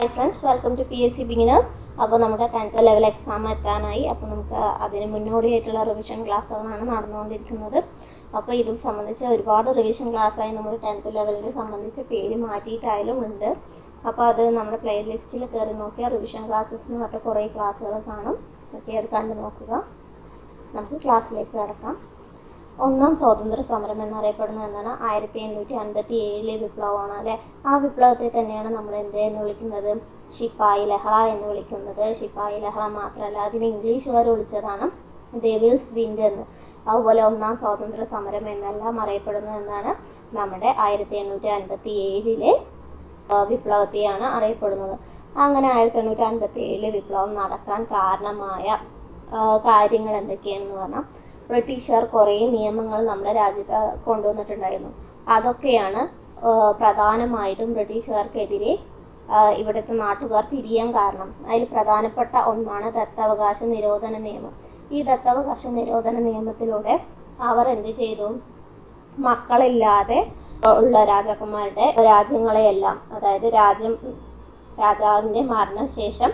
Hi friends, welcome to PSC beginners. അപ്പോൾ നമ്മുടെ 10th level exam എത്താനായി. അപ്പോൾ നമുക്ക് അതിന് മുന്നോടിയായിട്ടുള്ള റിവിഷൻ ക്ലാസ്സുകളാണ് നടന്നുകൊണ്ടിരിക്കുന്നത്. അപ്പോൾ ഇത് സംബന്ധിച്ച് ഒരുപാട് റിവിഷൻ ക്ലാസ്സായി നമ്മൾ 10th ലെവലിനെ സംബന്ധിച്ച് പേര് മാറ്റിയിട്ടായാലും ഉണ്ട്. അപ്പോൾ അത് നമ്മുടെ പ്ലേലിസ്റ്റിൽ കയറി നോക്കിയാൽ റിവിഷൻ ക്ലാസ്സസ് എന്ന് പറഞ്ഞ കുറേ ക്ലാസ്സുകൾ കാണും. ഓക്കെ, അത് കണ്ടു നോക്കുക. നമുക്ക് ക്ലാസ്സിലേക്ക് കടക്കാം. ഒന്നാം സ്വാതന്ത്ര്യ സമരം എന്നറിയപ്പെടുന്നത് എന്താണ്? 1857 വിപ്ലവമാണ് അല്ലെ. ആ വിപ്ലവത്തെ തന്നെയാണ് നമ്മൾ എന്ന് വിളിക്കുന്നത്? ശിപ്പായി ലഹള എന്ന് വിളിക്കുന്നത്. ശിപ്പായി ലഹള മാത്രമല്ല, അതിന് ഇംഗ്ലീഷുകാർ വിളിച്ചതാണ് ഡെവിൾസ് വിൻഡ് എന്ന്. അതുപോലെ ഒന്നാം സ്വാതന്ത്ര്യ സമരം എന്നെല്ലാം അറിയപ്പെടുന്നത് എന്താണ്? നമ്മുടെ 1857 വിപ്ലവത്തെയാണ് അറിയപ്പെടുന്നത്. അങ്ങനെ 1857 വിപ്ലവം നടക്കാൻ കാരണമായ കാര്യങ്ങൾ എന്തൊക്കെയാണെന്ന് പറഞ്ഞാൽ, ബ്രിട്ടീഷുകാർ കുറേ നിയമങ്ങൾ നമ്മുടെ രാജ്യത്ത് കൊണ്ടുവന്നിട്ടുണ്ടായിരുന്നു. അതൊക്കെയാണ് പ്രധാനമായിട്ടും ബ്രിട്ടീഷുകാർക്കെതിരെ ഇവിടുത്തെ നാട്ടുകാർ തിരിയാൻ കാരണം. അതിൽ പ്രധാനപ്പെട്ട ഒന്നാണ് ദത്തവകാശ നിരോധന നിയമം. ഈ ദത്തവകാശ നിരോധന നിയമത്തിലൂടെ അവർ എന്ത് ചെയ്തു? മക്കളില്ലാതെ ഉള്ള രാജാക്കന്മാരുടെ രാജ്യങ്ങളെയെല്ലാം, അതായത് രാജാവിൻ്റെ മരണശേഷം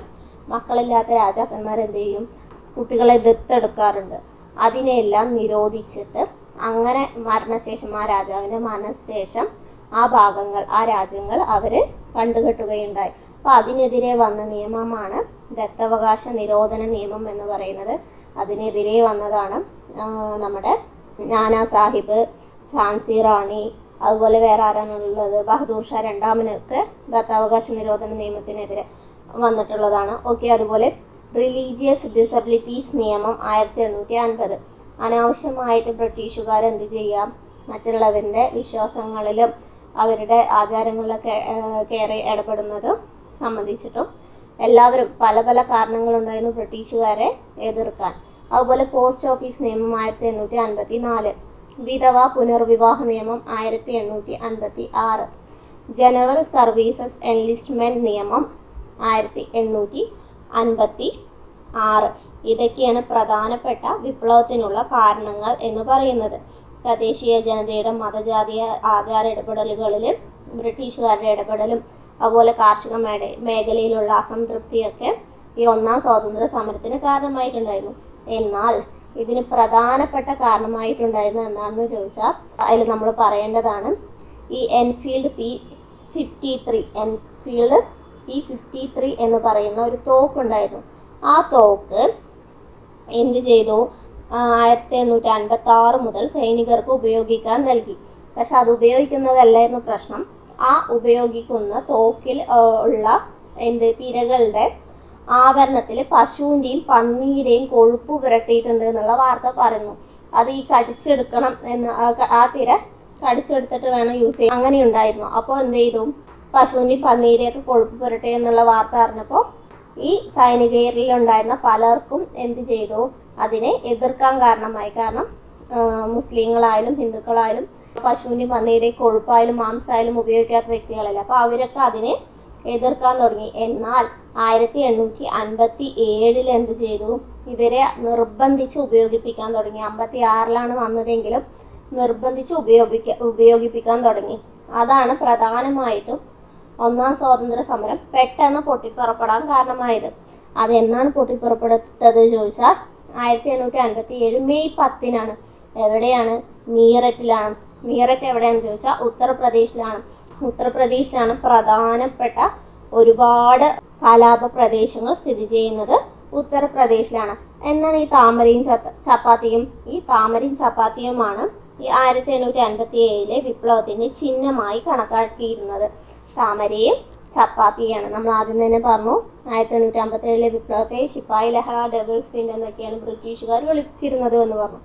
മക്കളില്ലാത്ത രാജാക്കന്മാർ എന്ത് ചെയ്യും? കുട്ടികളെ ദത്തെടുക്കാറുണ്ട്. അതിനെല്ലാം നിരോധിച്ചിട്ട് അങ്ങനെ മരണശേഷം, ആ രാജാവിൻ്റെ മരണശേഷം ആ ഭാഗങ്ങൾ, ആ രാജ്യങ്ങൾ അവർ കണ്ടുകെട്ടുകയുണ്ടായി. അപ്പോൾ അതിനെതിരെ വന്ന നിയമമാണ് ദത്തവകാശ നിരോധന നിയമം എന്ന് പറയുന്നത്. അതിനെതിരെ വന്നതാണ് നമ്മുടെ നാനാ സാഹിബ്, ഝാൻസി റാണി, അതുപോലെ വേറെ ആരാണുള്ളത്, ബഹദൂർ ഷാ രണ്ടാമനൊക്കെ ദത്തവകാശ നിരോധന നിയമത്തിനെതിരെ വന്നിട്ടുള്ളതാണ്. ഓക്കെ, അതുപോലെ റിലീജിയസ് ഡിസബിലിറ്റീസ് നിയമം 1850. അനാവശ്യമായിട്ട് ബ്രിട്ടീഷുകാർ എന്ത് ചെയ്യാം? മറ്റുള്ളവരുടെ വിശ്വാസങ്ങളിലും അവരുടെ ആചാരങ്ങളിലൊക്കെ കയറി ഇടപെടുന്നതും സംബന്ധിച്ചിട്ടും എല്ലാവരും പല പല കാരണങ്ങളുണ്ടായിരുന്നു ബ്രിട്ടീഷുകാരെ എതിർക്കാൻ. അതുപോലെ പോസ്റ്റ് ഓഫീസ് നിയമം 1854. വിധവ പുനർവിവാഹ നിയമം 1856. ജനറൽ സർവീസസ് എൻലിസ്റ്റ്മെന്റ് നിയമം 1856. ഇതൊക്കെയാണ് പ്രധാനപ്പെട്ട വിപ്ലവത്തിനുള്ള കാരണങ്ങൾ എന്ന് പറയുന്നത്. തദ്ദേശീയ ജനതയുടെ മതജാതീയ ആചാര ഇടപെടലുകളിൽ ബ്രിട്ടീഷുകാരുടെ ഇടപെടലും അതുപോലെ കാർഷിക മേഖലയിലുള്ള അസംതൃപ്തിയൊക്കെ ഈ ഒന്നാം സ്വാതന്ത്ര്യ സമരത്തിന് കാരണമായിട്ടുണ്ടായിരുന്നു. എന്നാൽ ഇതിന് പ്രധാനപ്പെട്ട കാരണമായിട്ടുണ്ടായിരുന്നത് എന്താണെന്ന് ചോദിച്ചാൽ അതിൽ നമ്മൾ പറയേണ്ടതാണ് ഈ എൻഫീൽഡ് P53 എന്ന് പറയുന്ന ഒരു തോക്കുണ്ടായിരുന്നു. ആ തോക്ക് എന്ത് ചെയ്തു? 1856 മുതൽ സൈനികർക്ക് ഉപയോഗിക്കാൻ നൽകി. പക്ഷെ അത് ഉപയോഗിക്കുന്നതല്ലായിരുന്നു പ്രശ്നം. ആ ഉപയോഗിക്കുന്ന തോക്കിൽ ഉള്ള തിരകളുടെ ആവരണത്തിൽ പശുവിൻ്റെയും പന്നിയുടെയും കൊഴുപ്പ് പുരട്ടിയിട്ടുണ്ട് എന്നുള്ള വാർത്ത പറയുന്നു. അത് ഈ കടിച്ചെടുക്കണം എന്ന്, ആ തിര കടിച്ചെടുത്തിട്ട് വേണം യൂസ് ചെയ്യാൻ, അങ്ങനെ ഉണ്ടായിരുന്നു. അപ്പോൾ എന്ത് ചെയ്തു? പശുവിൻ്റെയും പന്നിയുടെയൊക്കെ കൊഴുപ്പ് പുരട്ടി എന്നുള്ള വാർത്ത അറിഞ്ഞപ്പോൾ ഈ സൈനികരിലുണ്ടായിരുന്ന പലർക്കും എന്ത് ചെയ്തു? അതിനെ എതിർക്കാൻ കാരണമായി. കാരണം മുസ്ലിങ്ങളായാലും ഹിന്ദുക്കളായാലും പശുവിൻ്റെയും പന്നിയുടെയും കൊഴുപ്പായാലും മാംസമായാലും ഉപയോഗിക്കാത്ത വ്യക്തികളല്ല. അപ്പോൾ അവരൊക്കെ അതിനെ എതിർക്കാൻ തുടങ്ങി. എന്നാൽ 1857 എന്ത് ചെയ്തു? ഇവരെ നിർബന്ധിച്ച് ഉപയോഗിപ്പിക്കാൻ തുടങ്ങി. 56 വന്നതെങ്കിലും നിർബന്ധിച്ച് ഉപയോഗിപ്പിക്കാൻ തുടങ്ങി. അതാണ് പ്രധാനമായിട്ടും ഒന്നാം സ്വാതന്ത്ര്യ സമരം പെട്ടെന്ന് പൊട്ടിപ്പുറപ്പെടാൻ കാരണമായത്. അത് എന്നാണ് പൊട്ടിപ്പുറപ്പെട്ടത് ചോദിച്ചാൽ 1857 മെയ് 10. എവിടെയാണ്? മീററ്റിലാണ്. മീററ്റ് എവിടെയാണെന്ന് ചോദിച്ചാൽ ഉത്തർപ്രദേശിലാണ് പ്രധാനപ്പെട്ട ഒരുപാട് കലാപ പ്രദേശങ്ങൾ സ്ഥിതി ചെയ്യുന്നത് ഉത്തർപ്രദേശിലാണ്. എന്നാണ് ഈ താമരയും ചപ്പാത്തിയും? ഈ താമരയും ചപ്പാത്തിയുമാണ് ഈ 1857 വിപ്ലവത്തിന്റെ ചിഹ്നമായി കണക്കാക്കിയിരുന്നത്. താമരയും ചപ്പാത്തിയാണ്. നമ്മൾ ആദ്യം തന്നെ പറഞ്ഞു, 1857 വിപ്ലവത്തെ ശിപ്പായി ലഹള, ഡെവിൾസ് വിൻഡ് എന്നൊക്കെയാണ് ബ്രിട്ടീഷുകാർ വിളിച്ചിരുന്നത് എന്ന് പറഞ്ഞു.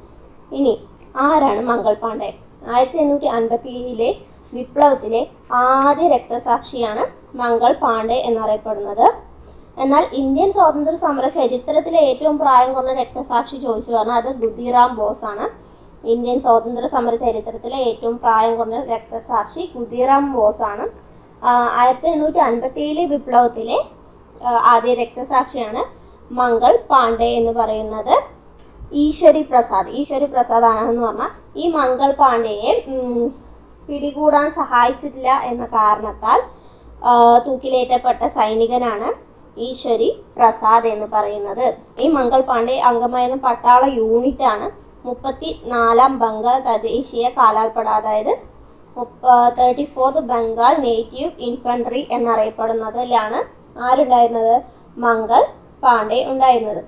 ഇനി ആരാണ് മംഗൾ പാണ്ഡെ? 1857 വിപ്ലവത്തിലെ ആദ്യ രക്തസാക്ഷിയാണ് മംഗൾ പാണ്ഡെ എന്നറിയപ്പെടുന്നത്. എന്നാൽ ഇന്ത്യൻ സ്വാതന്ത്ര്യ സമര ചരിത്രത്തിലെ ഏറ്റവും പ്രായം കുറഞ്ഞ രക്തസാക്ഷി ചോദിച്ചു പറഞ്ഞാൽ അത് ഖുദീറാം ബോസ് ആണ്. ഇന്ത്യൻ സ്വാതന്ത്ര്യ സമര ചരിത്രത്തിലെ ഏറ്റവും പ്രായം കുറഞ്ഞ രക്തസാക്ഷി ഖുദീറാം ബോസ് ആണ്. 1857 വിപ്ലവത്തിലെ ആദ്യ രക്തസാക്ഷിയാണ് മംഗൾ പാണ്ഡെ എന്ന് പറയുന്നത്. ഈശ്വരി പ്രസാദ് ആണെന്ന് പറഞ്ഞാൽ ഈ മംഗൾ പാണ്ഡെയെ പിടികൂടാൻ സഹായിച്ചിട്ടില്ല എന്ന കാരണത്താൽ തൂക്കിലേറ്റപ്പെട്ട സൈനികനാണ് ഈശ്വരി പ്രസാദ് എന്ന് പറയുന്നത്. ഈ മംഗൾ പാണ്ഡെ അംഗമായിരുന്ന പട്ടാള യൂണിറ്റ് ആണ് 34ാം ബംഗാൾ തദ്ദേശീയ കാലാൾപ്പട, അതായത് 34th ബംഗാൾ നേറ്റീവ് ഇൻഫൻട്രി എന്നറിയപ്പെടുന്നതിലാണ് ആരുണ്ടായിരുന്നത്? മംഗൾ പാണ്ഡെ ഉണ്ടായിരുന്നത്.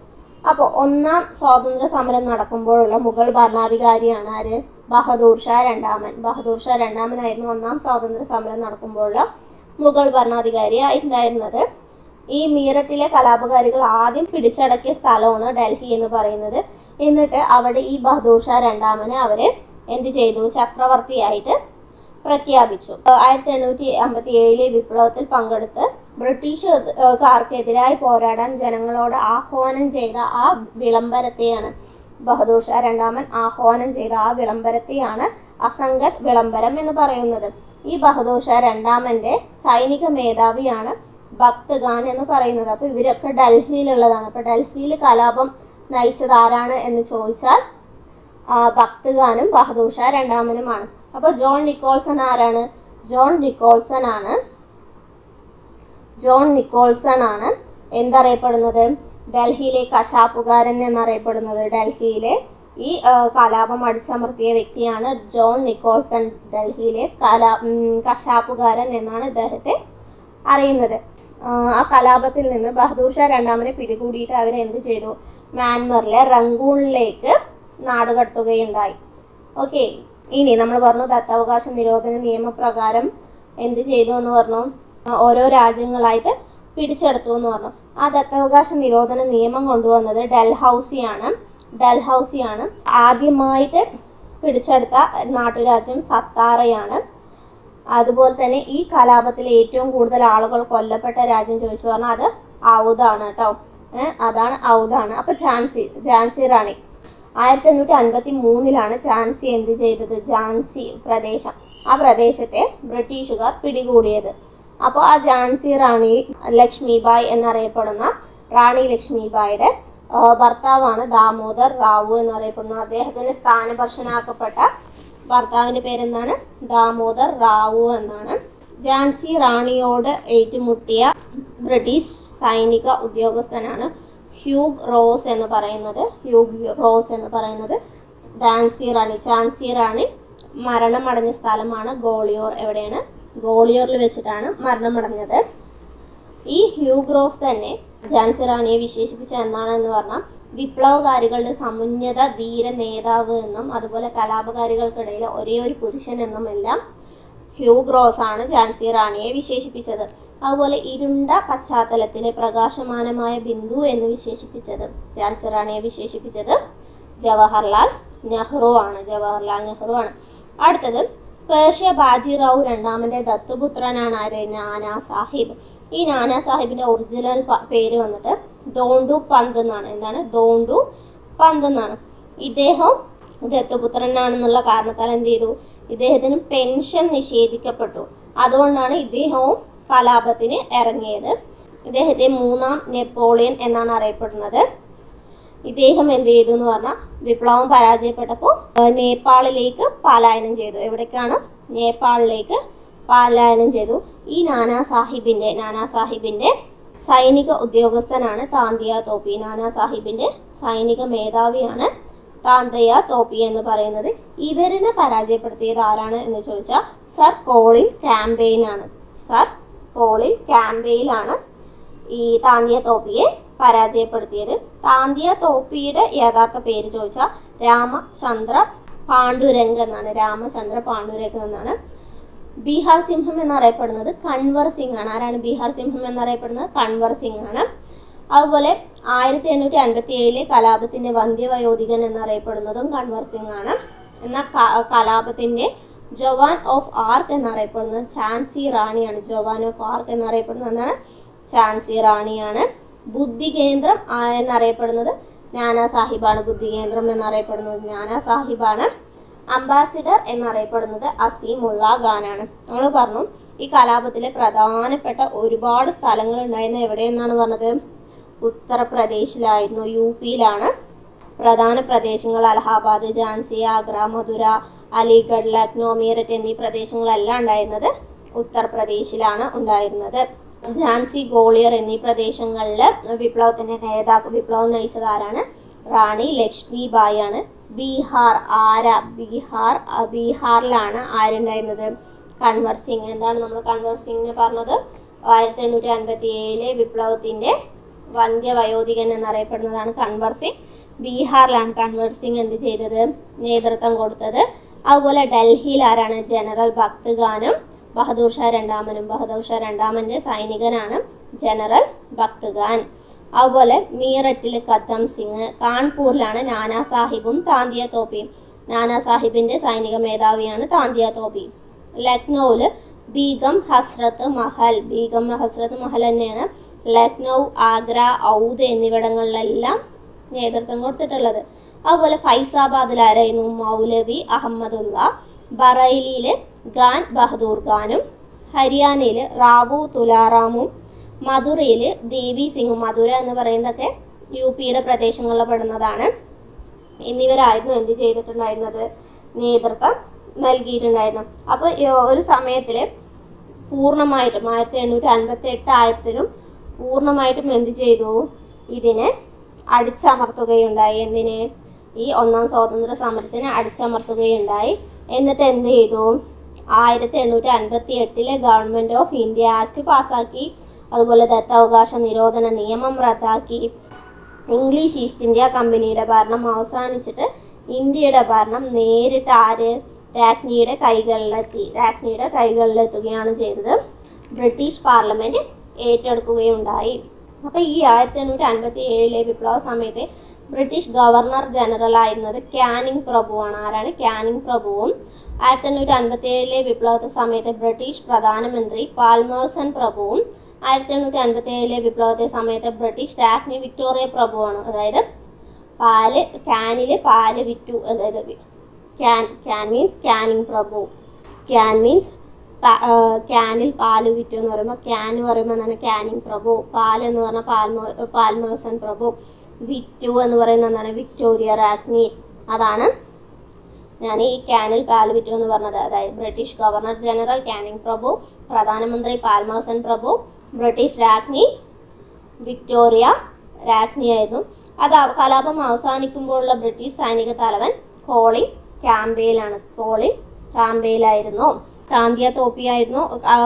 അപ്പോൾ ഒന്നാം സ്വാതന്ത്ര്യ സമരം നടക്കുമ്പോഴുള്ള മുഗൾ ഭരണാധികാരിയാണ് ആര്? ബഹദൂർ ഷാ രണ്ടാമൻ. ബഹദൂർ ഷാ രണ്ടാമനായിരുന്നു ഒന്നാം സ്വാതന്ത്ര്യ സമരം നടക്കുമ്പോഴുള്ള മുഗൾ ഭരണാധികാരി ആയിട്ടുണ്ടായിരുന്നത്. ഈ മീററ്റിലെ കലാപകാരികൾ ആദ്യം പിടിച്ചടക്കിയ സ്ഥലമാണ് ഡൽഹി എന്ന് പറയുന്നത്. എന്നിട്ട് അവിടെ ഈ ബഹദൂർ ഷാ രണ്ടാമനെ അവരെ എന്ത് ചെയ്തു? ചക്രവർത്തിയായിട്ട് പ്രഖ്യാപിച്ചു. 1857 വിപ്ലവത്തിൽ പങ്കെടുത്ത് ബ്രിട്ടീഷുകാർക്കെതിരായി പോരാടാൻ ജനങ്ങളോട് ആഹ്വാനം ചെയ്ത ആ വിളംബരത്തെയാണ് ബഹദൂർ ഷാ രണ്ടാമൻ ആഹ്വാനം ചെയ്ത ആ വിളംബരത്തെയാണ് അസംഗഡ് വിളംബരം എന്ന് പറയുന്നത്. ഈ ബഹദൂർ ഷാ രണ്ടാമന്റെ സൈനിക മേധാവിയാണ് ഭക്ത് ഖാൻ എന്ന് പറയുന്നത്. അപ്പൊ ഇവരൊക്കെ ഡൽഹിയിലുള്ളതാണ്. അപ്പൊ ഡൽഹിയിൽ കലാപം നയിച്ചത് ആരാണ് എന്ന് ചോദിച്ചാൽ ഭക്ത് ഖാനും ബഹദൂർ ഷാ രണ്ടാമനുമാണ്. അപ്പൊ ജോൺ നിക്കോൾസൺ ആരാണ്? ജോൺ നിക്കോൾസൺ ആണ് എന്തറിയപ്പെടുന്നത്? ഡൽഹിയിലെ കശാപ്പുകാരൻ എന്നറിയപ്പെടുന്നത്. ഡൽഹിയിലെ ഈ കലാപം അടിച്ചമർത്തിയ വ്യക്തിയാണ് ജോൺ നിക്കോൾസൺ. ഡൽഹിയിലെ കശാപ്പുകാരൻ എന്നാണ് ഇദ്ദേഹത്തെ അറിയുന്നത്. ആ കലാപത്തിൽ നിന്ന് ബഹദൂർ ഷാ രണ്ടാമനെ പിടികൂടിയിട്ട് അവരെന്ത് ചെയ്തു? മ്യാൻമറിലെ റങ്കൂണിലേക്ക് നാടുകടത്തുകയുണ്ടായി. ഓക്കെ, ഇനി നമ്മൾ പറഞ്ഞു ദത്താവകാശ നിരോധന നിയമപ്രകാരം എന്ത് ചെയ്തു എന്ന് പറഞ്ഞു? ഓരോ രാജ്യങ്ങളായിട്ട് പിടിച്ചെടുത്തു എന്ന് പറഞ്ഞു. ആ ദത്താവകാശ നിരോധന നിയമം കൊണ്ടുവന്നത് ഡൽഹൌസിയാണ്. ആദ്യമായിട്ട് പിടിച്ചെടുത്ത നാട്ടുരാജ്യം സത്താറയാണ്. അതുപോലെ തന്നെ ഈ കലാപത്തിൽ ഏറ്റവും കൂടുതൽ ആളുകൾ കൊല്ലപ്പെട്ട രാജ്യം ചോദിച്ചു പറഞ്ഞാൽ അത് ഔധാണ് കേട്ടോ. അതാണ് ഔധാണ്. അപ്പൊ ഝാൻസി റാണി 1853 ഝാൻസി എന്ത് ചെയ്തത്? ഝാൻസി പ്രദേശം, ആ പ്രദേശത്തെ ബ്രിട്ടീഷുകാർ പിടികൂടിയത്. അപ്പോൾ ആ ഝാൻസി റാണി ലക്ഷ്മിബായ് എന്നറിയപ്പെടുന്ന റാണി ലക്ഷ്മിബായിയുടെ ഭർത്താവാണ് ദാമോദർ റാവു എന്നറിയപ്പെടുന്നത്. അദ്ദേഹത്തിന് സ്ഥാനഭ്രഷ്ടനാക്കപ്പെട്ട ഭർത്താവിന്റെ പേരെന്താണ്? ദാമോദർ റാവു എന്നാണ്. ഝാൻസി റാണിയോട് ഏറ്റുമുട്ടിയ ബ്രിട്ടീഷ് സൈനിക ഉദ്യോഗസ്ഥനാണ് ഹ്യൂഗ് റോസ് എന്ന് പറയുന്നത്. ഝാൻസി റാണി മരണമടഞ്ഞ സ്ഥലമാണ് ഗോളിയോർ. എവിടെയാണ്? ഗോളിയോറിൽ വെച്ചിട്ടാണ് മരണമടഞ്ഞത്. ഈ ഹ്യൂഗ് റോസ് തന്നെ ഝാൻസി റാണിയെ വിശേഷിപ്പിച്ച എന്താണെന്ന് പറഞ്ഞാൽ വിപ്ലവകാരികളുടെ സമുന്നത ധീര നേതാവ് എന്നും അതുപോലെ കലാപകാരികൾക്കിടയിൽ ഒരേ ഒരു പുരുഷൻ എന്നും എല്ലാം ഹ്യൂഗ് റോസ് ആണ് ഝാൻസി റാണിയെ വിശേഷിപ്പിച്ചത്. അതുപോലെ ഇരുണ്ട പശ്ചാത്തലത്തിലെ പ്രകാശമാനമായ ബിന്ദു എന്ന് ഝാൻസി റാണിയെ വിശേഷിപ്പിച്ചത് ജവഹർലാൽ നെഹ്റു ആണ്. അടുത്തത് പേർഷ്യ ബാജിറാവു രണ്ടാമന്റെ ദത്തുപുത്രനാണ് ആര്? നാനാ സാഹിബ്. ഈ നാനാ സാഹിബിന്റെ ഒറിജിനൽ പേര് വന്നിട്ട് ദോണ്ടു പന്ത് എന്നാണ്. എന്താണ്? ദോണ്ടു പന്ത് എന്നാണ്. ഇദ്ദേഹം ദത്തുപുത്രനാണെന്നുള്ള കാരണത്താൽ എന്ത് ചെയ്തു? ഇദ്ദേഹത്തിന് പെൻഷൻ നിഷേധിക്കപ്പെട്ടു. അതുകൊണ്ടാണ് ഇദ്ദേഹവും കലാപത്തിന് ഇറങ്ങിയത്. ഇദ്ദേഹത്തെ മൂന്നാം നെപ്പോളിയൻ എന്നാണ് അറിയപ്പെടുന്നത്. ഇദ്ദേഹം എന്ത് ചെയ്തു എന്ന് പറഞ്ഞാൽ വിപ്ലവം പരാജയപ്പെട്ടപ്പോൾ നേപ്പാളിലേക്ക് പലായനം ചെയ്തു. എവിടേക്കാണ്? നേപ്പാളിലേക്ക് പലായനം ചെയ്തു. ഈ നാനാ സാഹിബിന്റെ സൈനിക ഉദ്യോഗസ്ഥനാണ് താന്തിയ തോപ്പി. നാനാ സാഹിബിന്റെ സൈനിക മേധാവിയാണ് താന്തിയ തോപ്പി എന്ന് പറയുന്നത്. ഇവരിനെ പരാജയപ്പെടുത്തിയത് ആരാണ് എന്ന് ചോദിച്ചാൽ സർ കോളിൻ ക്യാമ്പെയിൽ ആണ് ഈ താന്തിയ തോപ്പിയെ പരാജയപ്പെടുത്തിയത്. താന്തിയ തോപ്പിയുടെ യഥാർത്ഥ പേര് ചോദിച്ചാൽ രാമചന്ദ്ര പാണ്ഡുരംഗ് എന്നാണ്. ബീഹാർ സിംഹം എന്നറിയപ്പെടുന്നത് കൻവർ സിംഗ് ആണ്. ആരാണ് ബീഹാർ സിംഹം എന്നറിയപ്പെടുന്നത്? കൻവർ സിംഗ് ആണ്. അതുപോലെ 1857 കലാപത്തിന്റെ വന്ധ്യവയോധികൻ എന്നറിയപ്പെടുന്നതും കൻവർ സിംഗ് ആണ്. എന്നാൽ കലാപത്തിന്റെ ജവാൻ ഓഫ് ആർക്ക് എന്നറിയപ്പെടുന്നത് ഝാൻസി റാണിയാണ്. ഝാൻസി റാണിയാണ്. ബുദ്ധി കേന്ദ്രം എന്നറിയപ്പെടുന്നത് നാനാ സാഹിബാണ്. അംബാസിഡർ എന്നറിയപ്പെടുന്നത് അസീമുള്ള ഖാനാണ്. നമ്മൾ പറഞ്ഞു ഈ കലാപത്തിലെ പ്രധാനപ്പെട്ട ഒരുപാട് സ്ഥലങ്ങൾ ഉണ്ടായിരുന്ന എവിടെയെന്നാണ് പറഞ്ഞത്? ഉത്തർപ്രദേശിലായിരുന്നു, യുപിയിലാണ്. പ്രധാന പ്രദേശങ്ങൾ അലഹാബാദ്, ഝാൻസി, ആഗ്ര, മധുര, അലിഗഡ്, ലക്നോ, മീററ്റ് എന്നീ പ്രദേശങ്ങളെല്ലാം ഉണ്ടായിരുന്നത് ഉത്തർപ്രദേശിലാണ് ഉണ്ടായിരുന്നത്. ഝാൻസി, ഗോളിയർ എന്നീ പ്രദേശങ്ങളിൽ വിപ്ലവം നയിച്ചത് ആരാണ്? റാണി ലക്ഷ്മിബായി ആണ്. ബീഹാറിലാണ് ആരുണ്ടായിരുന്നത്? കൻവർ സിംഗ്. എന്താണ് നമ്മൾ കൻവർ സിംഗിനെ പറഞ്ഞത്? 1857 വിപ്ലവത്തിന്റെ വന്ധ്യവയോധികൻ എന്നറിയപ്പെടുന്നതാണ് കൻവർ സിംഗ്. ബീഹാറിലാണ് കൻവർ സിംഗ് എന്ത് ചെയ്തത്? നേതൃത്വം കൊടുത്തത്. അതുപോലെ ഡൽഹിയിൽ ആരാണ്? ജനറൽ ഭക്ത്ഖാനും ബഹദൂർ ഷാ രണ്ടാമനും. ബഹദൂർ ഷാ രണ്ടാമന്റെ സൈനികനാണ് ജനറൽ ഭക്ത്ഖാൻ. അതുപോലെ മീററ്റിൽ കദം സിംഗ്. കാൺപൂരിലാണ് നാനാ സാഹിബും താന്തിയ തോപ്പിയും. നാനാ സാഹിബിന്റെ സൈനിക മേധാവിയാണ് താന്തിയ തോപ്പി. ലക്നൌവില് ബീഗം ഹസ്രത്ത് മഹൽ. ബീഗം ഹസ്രത്ത് മഹൽ തന്നെയാണ് ലക്നൗ, ആഗ്ര, ഔദ് എന്നിവിടങ്ങളിലെല്ലാം നേതൃത്വം കൊടുത്തിട്ടുള്ളത്. അതുപോലെ ഫൈസാബാദിൽ ആരായിരുന്നു? മൗലവി അഹമ്മദുള്ള. ബറൈലിയില് ഖാൻ ബഹദൂർ ഖാനും. ഹരിയാനയില് റാവു തുലാറാമും. മധുരയില് ദേവി സിംഗും. മധുര എന്ന് പറയുന്നതൊക്കെ UPയുടെ പ്രദേശങ്ങളിൽ പെടുന്നതാണ്. എന്നിവരായിരുന്നു എന്ത് ചെയ്തിട്ടുണ്ടായിരുന്നത്? നേതൃത്വം നൽകിയിട്ടുണ്ടായിരുന്നു. അപ്പൊ ഒരു സമയത്തില് പൂർണ്ണമായിട്ടും 1858 ആയത്തിനും പൂർണ്ണമായിട്ടും എന്ത് ചെയ്തു? ഇതിനെ അടിച്ചമർത്തുകയുണ്ടായി. എന്തിനെ? ഈ ഒന്നാം സ്വാതന്ത്ര്യ സമരത്തിനെ അടിച്ചമർത്തുകയുണ്ടായി. എന്നിട്ട് എന്ത് ചെയ്തു? 1858 ഗവൺമെന്റ് ഓഫ് ഇന്ത്യ ആക്ട് പാസാക്കി. അതുപോലെ ദത്തവകാശ നിരോധന നിയമം റദ്ദാക്കി. ഇംഗ്ലീഷ് ഈസ്റ്റ് ഇന്ത്യ കമ്പനിയുടെ ഭരണം അവസാനിച്ചിട്ട് ഇന്ത്യയുടെ ഭരണം നേരിട്ട് ആര്? രാജ്ഞിയുടെ കൈകളിലെത്തുകയാണ് ചെയ്തത്. ബ്രിട്ടീഷ് പാർലമെന്റ് ഏറ്റെടുക്കുകയുണ്ടായി. അപ്പൊ ഈ 1857 വിപ്ലവ സമയത്ത് ബ്രിട്ടീഷ് ഗവർണർ ജനറൽ ആയിരുന്നത് കാനിങ് പ്രഭുവാണ്. ആരാണ്? കാനിങ് പ്രഭുവും. 1857 വിപ്ലവ സമയത്ത് ബ്രിട്ടീഷ് പ്രധാനമന്ത്രി പാൽമേഴ്സൺ പ്രഭുവും. 1857 വിപ്ലവത്തെ സമയത്ത് ബ്രിട്ടീഷ് രാജ്ഞി വിക്ടോറിയ പ്രഭുവാണ്. അതായത് കാനില് പാല് വിറ്റു. അതായത് ക്യാൻ മീൻസ് കാനിങ് പ്രഭു. ക്യാൻ മീൻസ് ക്യാനിൽ പാല് വിറ്റു എന്ന് പറയുമ്പോൾ ക്യാൻ എന്ന് പറയുമ്പോൾ എന്താണ്? കാനിങ് പ്രഭു. പാൽ എന്ന് പറഞ്ഞാൽ പാൽമേഴ്സൺ പ്രഭു. വിറ്റു എന്ന് പറയുന്നത് എന്താണ്? വിക്ടോറിയ രാജ്ഞി. അതാണ് ഞാൻ ഈ ക്യാനിൽ പാൽ വിറ്റു എന്ന് പറഞ്ഞത്. അതായത് ബ്രിട്ടീഷ് ഗവർണർ ജനറൽ കാനിങ് പ്രഭു, പ്രധാനമന്ത്രി പാൽമേഴ്സൺ പ്രഭു, ബ്രിട്ടീഷ് രാജ്ഞി വിക്ടോറിയ രാജ്ഞിയായിരുന്നു. കലാപം അവസാനിക്കുമ്പോഴുള്ള ബ്രിട്ടീഷ് സൈനിക തലവൻ കോളിൻ ക്യാമ്പെയിലായിരുന്നു. താന്തിയ തോപ്പിയായിരുന്നു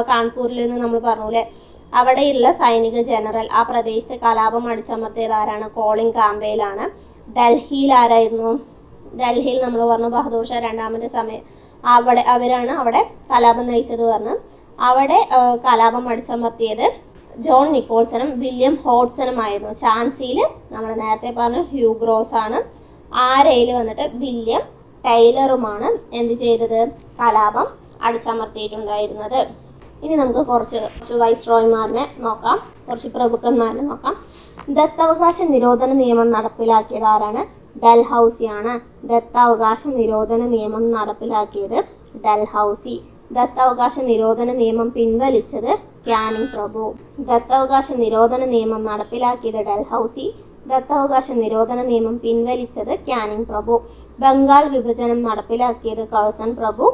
കാൺപൂരിൽ നിന്ന് നമ്മൾ പറഞ്ഞൂലെ. അവിടെയുള്ള സൈനിക ജനറൽ. ആ പ്രദേശത്ത് കലാപം അടിച്ചമർത്തിയത് ആരാണ്? കോളിൻ ക്യാമ്പെയിലാണ്. ഡൽഹിയിൽ ആരായിരുന്നു? ഡൽഹിയിൽ നമ്മൾ പറഞ്ഞു ബഹദൂർ ഷാ രണ്ടാമന്റെ സമയം അവരാണ് അവിടെ കലാപം നയിച്ചത് പറഞ്ഞു. അവിടെ കലാപം അടിച്ചമർത്തിയത് ജോൺ നിക്കോൾസണും വില്യം ഹോഡ്സണുമായിരുന്നു. ഝാൻസിയിൽ നമ്മൾ നേരത്തെ പറഞ്ഞു ഹ്യൂഗ്രോസ് ആണ്. ആരയിൽ വന്നിട്ട് വില്യം ടൈലറുമാണ് എന്ത് ചെയ്തത്? കലാപം അടിച്ചമർത്തിയിട്ടുണ്ടായിരുന്നത്. ഇനി നമുക്ക് കുറച്ച് വൈസ്രോയിമാരിനെ നോക്കാം, കുറച്ച് പ്രഭുക്കന്മാരെ നോക്കാം. ദത്തവകാശ നിരോധന നിയമം നടപ്പിലാക്കിയത് ആരാണ്? ഡൽഹൌസിയാണ്. ദത്താവകാശ നിരോധന നിയമം നടപ്പിലാക്കിയത് ഡൽഹൌസി. ദത്താവകാശ നിരോധന നിയമം പിൻവലിച്ചത് കാനിങ് പ്രഭു. ദത്താവകാശ നിരോധന നിയമം നടപ്പിലാക്കിയത് ഡൽഹൌസി. ദത്താവകാശ നിരോധന നിയമം പിൻവലിച്ചത് കാനിങ് പ്രഭു. ബംഗാൾ വിഭജനം നടപ്പിലാക്കിയത് കഴ്സൺ പ്രഭു.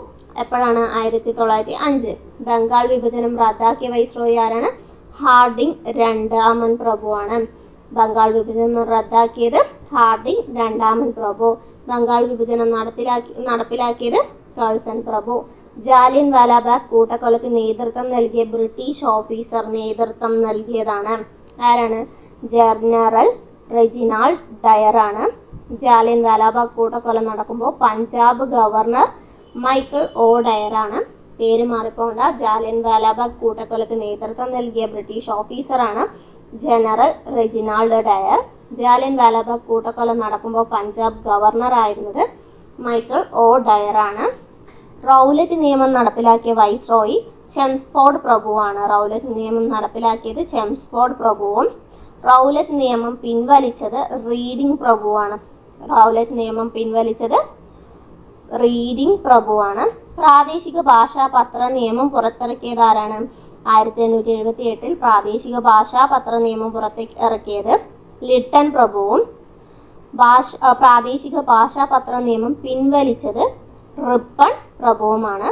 എപ്പോഴാണ്? 1905. ബംഗാൾ വിഭജനം റദ്ദാക്കിയ വൈസ്രോയി ആരാണ്? ഹാർഡിംഗ് രണ്ടാമൻ പ്രഭുവാണ്. ബംഗാൾ വിഭജനം റദ്ദാക്കിയത് ഹാർഡിംഗ് രണ്ടാമൻ പ്രഭു. ബംഗാൾ വിഭജനം നടപ്പിലാക്കിയത് കഴ്സൺ പ്രഭു. ജാലിയൻ വാലാബാഗ് കൂട്ടക്കൊലയ്ക്ക് നേതൃത്വം നൽകിയ ബ്രിട്ടീഷ് ഓഫീസർ നേതൃത്വം നൽകിയതാണ് ആരാണ്? ജനറൽ റെജിനാൾഡ് ഡയർ ആണ്. ജാലിയൻ വാലാബാഗ് കൂട്ടക്കൊല നടക്കുമ്പോൾ Punjab governor Michael O Dyer ആണ്. പേര് മാറിപ്പോണ്ട. ജാലിയൻ വാലാബാഗ് കൂട്ടക്കൊലയ്ക്ക് നേതൃത്വം നൽകിയ ബ്രിട്ടീഷ് ഓഫീസറാണ് General Reginald Dyer. Jallian Walabagh കൂട്ടക്കൊല നടക്കുമ്പോൾ പഞ്ചാബ് ഗവർണർ ആയിരുന്നത് മൈക്കിൾ ഒ ഡയർ ആണ്. റൗലറ്റ് നിയമം നടപ്പിലാക്കിയ വൈസ്രോയി ചെംസ്ഫോർഡ് പ്രഭുവാണ്. റൗലറ്റ് നിയമം നടപ്പിലാക്കിയത് ചെംസ്ഫോർഡ് പ്രഭുവും. റൗലറ്റ് നിയമം പിൻവലിച്ചത് റീഡിംഗ് പ്രഭുവാണ്. റൗലറ്റ് നിയമം പിൻവലിച്ചത് റീഡിംഗ് പ്രഭുവാണ്. പ്രാദേശിക ഭാഷാ പത്ര നിയമം പുറത്തിറക്കിയത് ആരാണ്? 1878 പ്രാദേശിക ഭാഷാ പത്ര നിയമം പുറത്തിറക്കിയത് ലിട്ടൺ പ്രഭുവും. പ്രാദേശിക ഭാഷാ പത്ര നിയമം പിൻവലിച്ചത് റിപ്പൺ പ്രഭുവുമാണ്.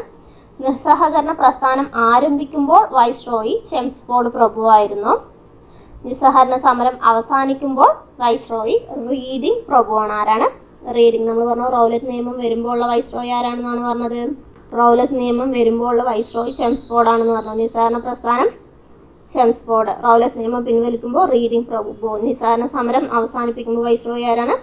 നിസ്സഹകരണ പ്രസ്ഥാനം ആരംഭിക്കുമ്പോൾ വൈസ്രോയി ചെംസ്ഫോർഡ് പ്രഭുവായിരുന്നു. നിസ്സഹകരണ സമരം അവസാനിക്കുമ്പോൾ വൈസ്രോയി റീഡിംഗ് പ്രഭുവാണ്. ആരാണ്? റീഡിംഗ്. നമ്മൾ പറഞ്ഞു റൗലറ്റ് നിയമം വരുമ്പോൾ ഉള്ള വൈസ്രോയി ആരാണെന്നാണ് പറഞ്ഞത്? റൗലറ്റ് നിയമം വരുമ്പോൾ ഉള്ള വൈസ്രോയി ചെംസ്ഫോർഡ് ആണെന്ന് പറഞ്ഞു. നിസ്സഹകരണ പ്രസ്ഥാനം ചെംസ്ഫോർഡ്, റൗലറ്റ് നിയമം പിൻവലിക്കുമ്പോൾ റീഡിംഗ് പ്രഭു, നിസ്സഹകരണ സമരം അവസാനിപ്പിക്കുമ്പോൾ വൈസ്രോയി ആരാണ്?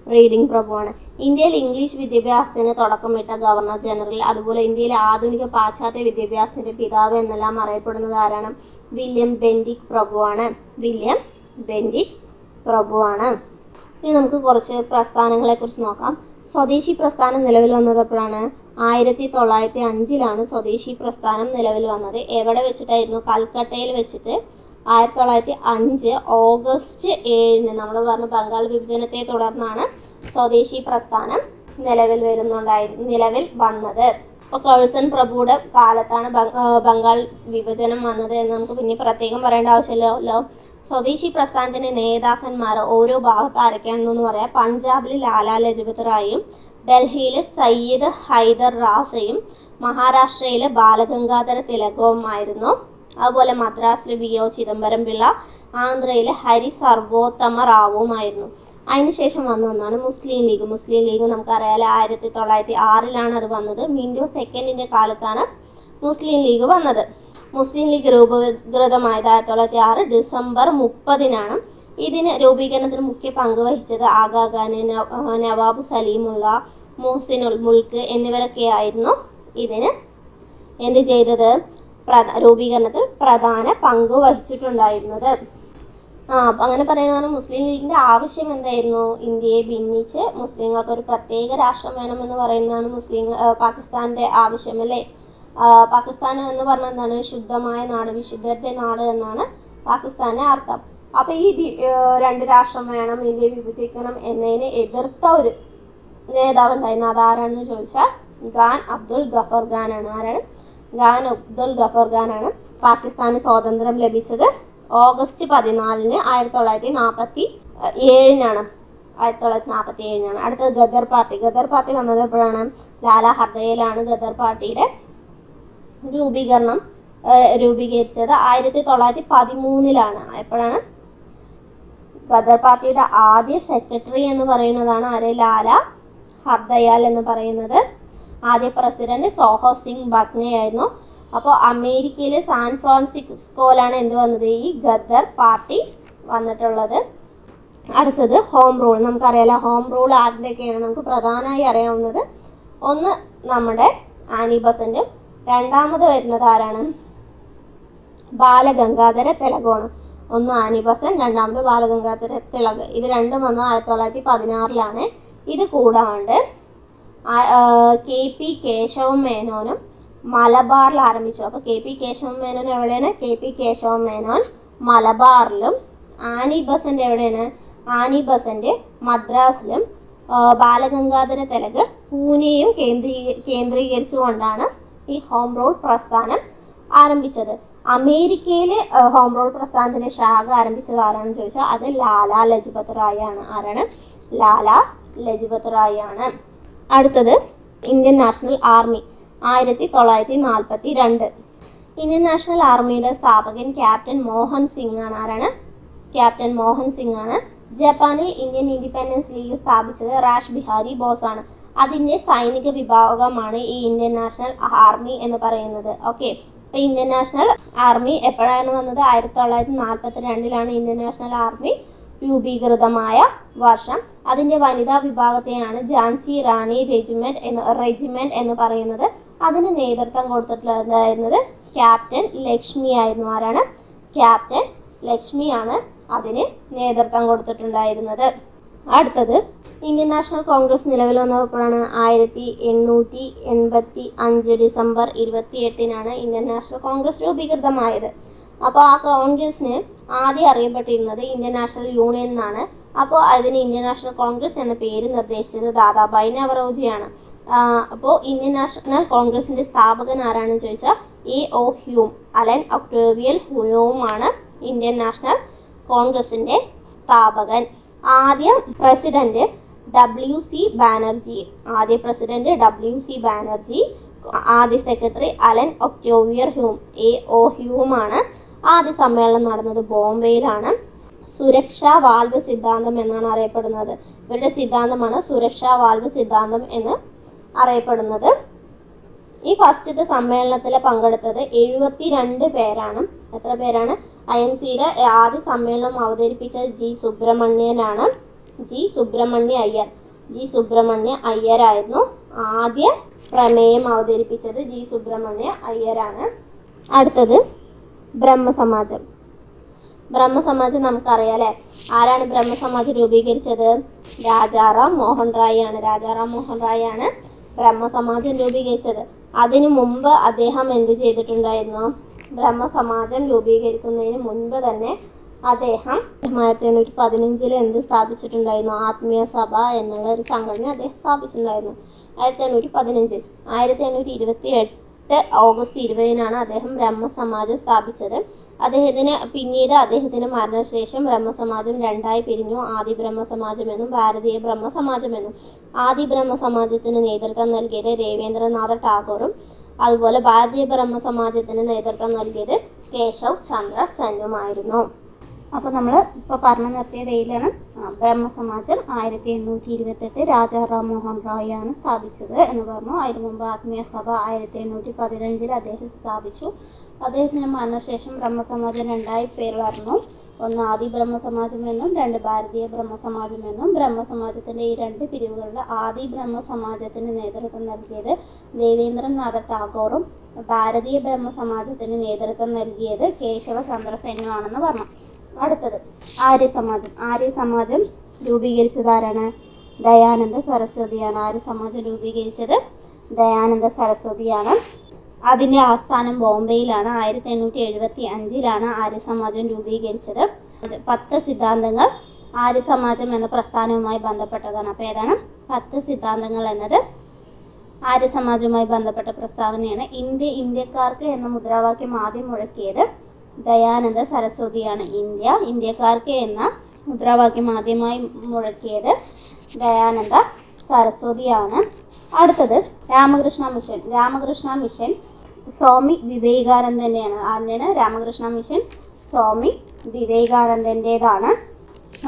റീഡിംഗ് പ്രഭുവാണ്. ഇന്ത്യയിൽ ഇംഗ്ലീഷ് വിദ്യാഭ്യാസത്തിന് തുടക്കമിട്ട ഗവർണർ ജനറൽ, അതുപോലെ ഇന്ത്യയിലെ ആധുനിക പാശ്ചാത്യ വിദ്യാഭ്യാസത്തിന്റെ പിതാവ് എന്നെല്ലാം അറിയപ്പെടുന്നത് ആരാണ്? വില്യം ബെന്റിക് പ്രഭുവാണ്. വില്യം ബെന്റിക് പ്രഭുവാണ്. ഇനി നമുക്ക് കുറച്ച് പ്രസ്ഥാനങ്ങളെ കുറിച്ച് നോക്കാം. സ്വദേശി പ്രസ്ഥാനം നിലവിൽ വന്നത് എപ്പോഴാണ്? 1905 സ്വദേശി പ്രസ്ഥാനം നിലവിൽ വന്നത്. എവിടെ വെച്ചിട്ടായിരുന്നു? കൽക്കട്ടയിൽ വെച്ചിട്ട് 1905 ഓഗസ്റ്റ് 7 നമ്മൾ പറഞ്ഞ ബംഗാൾ വിഭജനത്തെ തുടർന്നാണ് സ്വദേശി പ്രസ്ഥാനം നിലവിൽ വന്നത്. അപ്പോൾ കഴ്സൺ പ്രഭുയുടെ കാലത്താണ് ബംഗാൾ വിഭജനം വന്നത് എന്ന് നമുക്ക് പിന്നെ പ്രത്യേകം പറയേണ്ട ആവശ്യമില്ലല്ലോ. സ്വദേശി പ്രസ്ഥാനത്തിന്റെ നേതാക്കന്മാർ ഓരോ ഭാഗത്ത് ആരൊക്കെയാണെന്ന് പറയാം. പഞ്ചാബിൽ ലാലാ ലജ്പത് റായിയും, ഡൽഹിയിൽ സയ്യിദ് ഹൈദർ റാസയും, മഹാരാഷ്ട്രയിൽ ബാലഗംഗാധര തിലകവുമായിരുന്നു. അതുപോലെ മദ്രാസിൽ വി.ഒ. ചിദംബരം പിള്ള, ആന്ധ്രയിലെ ഹരി സർവോത്തമ റാവുമായിരുന്നു. അതിനുശേഷം വന്ന ഒന്നാണ് മുസ്ലിം ലീഗ്. മുസ്ലിം ലീഗ് നമുക്കറിയാലോ 1906 അത് വന്നത്. മിന്റോ സെക്കൻഡിന്റെ കാലത്താണ് മുസ്ലിം ലീഗ് വന്നത്. മുസ്ലിം ലീഗ് രൂപീകൃതമായത് 1906 ഡിസംബർ 30 ഇതിന് രൂപീകരണത്തിന് മുഖ്യ പങ്ക് വഹിച്ചത് ആഗാ ഖാൻ, നവാബ് സലീമുള്ള, മുഹ്സിനുൽ മുൽക്ക് എന്നിവരൊക്കെയായിരുന്നു ഇതിന് എന്ത് ചെയ്തത്? രൂപീകരണത്തിൽ പ്രധാന പങ്ക് വഹിച്ചിട്ടുണ്ടായിരുന്നത്. അങ്ങനെ പറയുകയാണെങ്കിൽ മുസ്ലിം ലീഗിന്റെ ആവശ്യം എന്തായിരുന്നു? ഇന്ത്യയെ ഭിന്നിച്ച് മുസ്ലിങ്ങൾക്ക് ഒരു പ്രത്യേക രാഷ്ട്രം വേണമെന്ന് പറയുന്നതാണ് പാകിസ്ഥാന്റെ ആവശ്യം, അല്ലേ? പാകിസ്ഥാൻ എന്ന് പറഞ്ഞാൽ എന്താണ്? ശുദ്ധമായ നാട്, വിശുദ്ധരുടെ നാട് എന്നാണ് പാകിസ്ഥാന്റെ അർത്ഥം. അപ്പൊ ഈ 2 രാഷ്ട്രം വേണം, ഇന്ത്യയെ വിഭജിക്കണം എന്നതിനെ എതിർത്ത ഒരു നേതാവ് ഉണ്ടായിരുന്നു. അതാരാണെന്ന് ചോദിച്ചാൽ ഖാൻ അബ്ദുൽ ഗഫർ ഖാൻ ആണ്. ആരാണ്? ഖാൻ അബ്ദുൽ ഗഫർ ഖാൻ ആണ്. പാകിസ്ഥാന് സ്വാതന്ത്ര്യം ലഭിച്ചത് ഓഗസ്റ്റ് 14 1947 1947 അടുത്തത് ഗദർ പാർട്ടി. ഗദർ പാർട്ടി വന്നത് എപ്പോഴാണ്? ലാലാ ഹർദയിലാണ് ഗദർ പാർട്ടിയുടെ രൂപീകരിച്ചത് 1913 എപ്പോഴാണ്? ഗദർ പാർട്ടിയുടെ ആദ്യ സെക്രട്ടറി എന്ന് പറയുന്നതാണ് ആര്? ലാലാ ഹർദയാൽ എന്ന് പറയുന്നത്. ആദ്യ പ്രസിഡന്റ് സോഹോ സിംഗ് ബഗ്നെ ആയിരുന്നു. അപ്പോൾ അമേരിക്കയിലെ സാൻ ഫ്രാൻസിസ്കോയിലാണ് എന്ത് വന്നത്? ഈ ഗദർ പാർട്ടി വന്നിട്ടുള്ളത്. അടുത്തത് ഹോം റൂൾ. നമുക്കറിയാലോ ഹോം റൂൾ ആരുടെയൊക്കെയാണ്? നമുക്ക് പ്രധാനമായി അറിയാവുന്നത് ഒന്ന് നമ്മുടെ ആനി ബസന്റും, രണ്ടാമത് വരുന്നത് ആരാണ്? ബാലഗംഗാധര തിലകമാണ്. ഒന്ന് ആനി ബസന്റ്, രണ്ടാമത് ബാലഗംഗാധര തിലക്. ഇത് രണ്ടും വന്നത് 1916 ഇത് കൂടാണ്ട് കെ.പി. കേശവ മേനോനും മലബാറിൽ ആരംഭിച്ചു. അപ്പോൾ കെ.പി. കേശവ മേനോൻ എവിടെയാണ്? കെ.പി. കേശവ മേനോൻ മലബാറിലും, ആനി ബസന്റ് എവിടെയാണ്? ആനി ബസന്റ് മദ്രാസിലും, ബാലഗംഗാധര തിലക് പൂനെയും കേന്ദ്രീകരിച്ചുകൊണ്ടാണ് ഈ ഹോം റൂൾ പ്രസ്ഥാനം ആരംഭിച്ചത്. അമേരിക്കയിലെ ഹോം റൂൾ പ്രസ്ഥാനത്തിന്റെ ശാഖ ആരംഭിച്ചത് ആരാണെന്ന് ചോദിച്ചാൽ അത് ലാലാ ലജ്പത് റായ് ആണ്. ആരാണ്? ലാലാ ലജ്പത് റായ് ആണ്. അടുത്തത് Indian national army 1942. Indian national ആർമിയുടെ സ്ഥാപകൻ ക്യാപ്റ്റൻ മോഹൻ സിംഗ് ആണ്. ആരാണ്? ക്യാപ്റ്റൻ മോഹൻ സിംഗ് ആണ്. ജപ്പാനിൽ ഇന്ത്യൻ ഇൻഡിപെൻഡൻസ് ലീഗ് സ്ഥാപിച്ചത് റാഷ് ബിഹാരി ബോസ് ആണ്. അതിന്റെ സൈനിക വിഭാഗമാണ് ഈ ഇന്ത്യൻ നാഷണൽ ആർമി എന്ന് പറയുന്നത്. ഓക്കെ, അപ്പൊ ഇന്ത്യൻ നാഷണൽ ആർമി എപ്പോഴാണ് വന്നത്? 1942 ഇന്ത്യൻ നാഷണൽ ആർമി രൂപീകൃതമായ വർഷം. അതിന്റെ വനിതാ വിഭാഗത്തെയാണ് ഝാൻസി റാണി റെജിമെന്റ് എന്ന് പറയുന്നത്. അതിന് നേതൃത്വം കൊടുത്തിട്ടുണ്ടായിരുന്നത് ക്യാപ്റ്റൻ ലക്ഷ്മി ആയിരുന്നു. ആരാണ്? ക്യാപ്റ്റൻ ലക്ഷ്മിയാണ് അതിന് നേതൃത്വം കൊടുത്തിട്ടുണ്ടായിരുന്നത്. അടുത്തത് ഇന്ത്യൻ നാഷണൽ കോൺഗ്രസ് നിലവിൽ വന്നപ്പോഴാണ്? 1885 ഡിസംബർ 28 ഇന്ത്യൻ നാഷണൽ കോൺഗ്രസ് രൂപീകൃതമായത്. അപ്പോൾ ആ കോൺഗ്രസിന് ആദ്യം അറിയപ്പെട്ടിരുന്നത് ഇന്ത്യൻ നാഷണൽ യൂണിയൻ എന്നാണ്. അപ്പോൾ അതിന് ഇന്ത്യൻ നാഷണൽ കോൺഗ്രസ് എന്ന പേര് നിർദ്ദേശിച്ചത് ദാദാഭായ് നവറോജിയാണ്. അപ്പോൾ ഇന്ത്യൻ നാഷണൽ കോൺഗ്രസിന്റെ സ്ഥാപകൻ ആരാണെന്ന് ചോദിച്ചാൽ A.O. ഹ്യൂം, അലൻ ഒക്ടേവിയൻ ഹ്യൂമാണ് ഇന്ത്യൻ നാഷണൽ കോൺഗ്രസിന്റെ സ്ഥാപകൻ. ആദ്യ പ്രസിഡന്റ് W.C. ബാനർജി. ആദ്യ secretary Allan Octavian Hume, AO ഹ്യൂമാണ്. ആദ്യ സമ്മേളനം നടന്നത് ബോംബെയിലാണ്. സുരക്ഷാ വാൽവ് സിദ്ധാന്തം എന്നാണ് അറിയപ്പെടുന്നത്. ഇവരുടെ സിദ്ധാന്തമാണ് സുരക്ഷാ വാൽവ് സിദ്ധാന്തം എന്ന് അറിയപ്പെടുന്നത്. ഈ ഫസ്റ്റത്തെ സമ്മേളനത്തിൽ പങ്കെടുത്തത് 72 പേരാണ്. എത്ര പേരാണ്? INCയുടെ ആദ്യ സമ്മേളനം അവതരിപ്പിച്ച ജി സുബ്രഹ്മണ്യ അയ്യരായിരുന്നു. ആദ്യ പ്രമേയം അവതരിപ്പിച്ചത് ജി സുബ്രഹ്മണ്യ അയ്യരാണ്. അടുത്തത് ബ്രഹ്മസമാജം. ബ്രഹ്മസമാജം നമുക്കറിയാം അല്ലെ. ആരാണ് ബ്രഹ്മസമാജം രൂപീകരിച്ചത്? രാജാറാം മോഹൻ റായ് ആണ് ബ്രഹ്മസമാജം രൂപീകരിച്ചത്. അതിനു മുമ്പ് അദ്ദേഹം എന്ത് ചെയ്തിട്ടുണ്ടായിരുന്നു? ബ്രഹ്മസമാജം രൂപീകരിക്കുന്നതിന് മുൻപ് തന്നെ അദ്ദേഹം 1815 എന്ത് സ്ഥാപിച്ചിട്ടുണ്ടായിരുന്നു? ആത്മീയ സഭ എന്നുള്ള ഒരു സംഘടന അദ്ദേഹം സ്ഥാപിച്ചിട്ടുണ്ടായിരുന്നു. 1815. 1828 ഓഗസ്റ്റ് 20-നാണ് അദ്ദേഹം ബ്രഹ്മസമാജം സ്ഥാപിച്ചത്. അദ്ദേഹത്തിന്റെ മരണശേഷം ബ്രഹ്മസമാജം രണ്ടായി പിരിഞ്ഞു. ആദി ബ്രഹ്മസമാജം എന്നും ഭാരതീയ ബ്രഹ്മസമാജം എന്നും. ആദി ബ്രഹ്മസമാജത്തിന് നേതൃത്വം നൽകിയത് ദേവേന്ദ്രനാഥ ടാഗോറും അതുപോലെ ഭാരതീയ ബ്രഹ്മസമാജത്തിന് നേതൃത്വം നൽകിയത് കേശവ് ചന്ദ്ര സെന്നുമായിരുന്നു. അപ്പോൾ നമ്മൾ ഇപ്പോൾ പറഞ്ഞു നിർത്തിയത് ഏതിലാണ്? ബ്രഹ്മസമാജം 1828 രാജാറാം മോഹൻ റായ് ആണ് സ്ഥാപിച്ചത് എന്ന് പറഞ്ഞു. അതിനു മുമ്പ് ആത്മീയ സഭ 1815 അദ്ദേഹം സ്ഥാപിച്ചു. അദ്ദേഹത്തിന് മരണശേഷം ബ്രഹ്മസമാജം രണ്ടായി പിളർന്നു. ഒന്ന് ആദി ബ്രഹ്മസമാജം എന്നും രണ്ട് ഭാരതീയ ബ്രഹ്മസമാജം എന്നും. ബ്രഹ്മസമാജത്തിന്റെ ഈ രണ്ട് പിരിവുകളിൽ ആദി ബ്രഹ്മസമാജത്തിന് നേതൃത്വം നൽകിയത് ദേവേന്ദ്രനാഥ ടാഗോറും ഭാരതീയ ബ്രഹ്മസമാജത്തിന് നേതൃത്വം നൽകിയത് കേശവ ചന്ദ്ര സെന്നുമാണെന്ന് പറഞ്ഞു. അടുത്തത് ആര്യസമാജം രൂപീകരിച്ചത് ആരാണ്? ദയാനന്ദ സരസ്വതിയാണ്. ആര്യസമാജം രൂപീകരിച്ചത് ദയാനന്ദ സരസ്വതിയാണ്. അതിന്റെ ആസ്ഥാനം ബോംബെയിലാണ്. 1875 ആര്യസമാജം രൂപീകരിച്ചത്. 10 സിദ്ധാന്തങ്ങൾ ആര്യസമാജം എന്ന പ്രസ്ഥാനവുമായി ബന്ധപ്പെട്ടതാണ്. അപ്പോൾ ഏതാണ്? 10 സിദ്ധാന്തങ്ങൾ എന്നത് ആര്യസമാജവുമായി ബന്ധപ്പെട്ട പ്രസ്താവനയാണ്. ഇന്ത്യക്കാർക്ക് എന്ന മുദ്രാവാക്യം ആദ്യം മുഴക്കിയത് ദയാനന്ദ സരസ്വതിയാണ്. ഇന്ത്യക്കാർക്ക് എന്ന മുദ്രാവാക്യം ആദ്യമായി മുഴക്കിയത് ദയാനന്ദ സരസ്വതിയാണ്. അടുത്തത് രാമകൃഷ്ണ മിഷൻ സ്വാമി വിവേകാനന്ദന്റെയാണ്. ആരുടെയാണ്? രാമകൃഷ്ണ മിഷൻ സ്വാമി വിവേകാനന്ദന്റേതാണ്.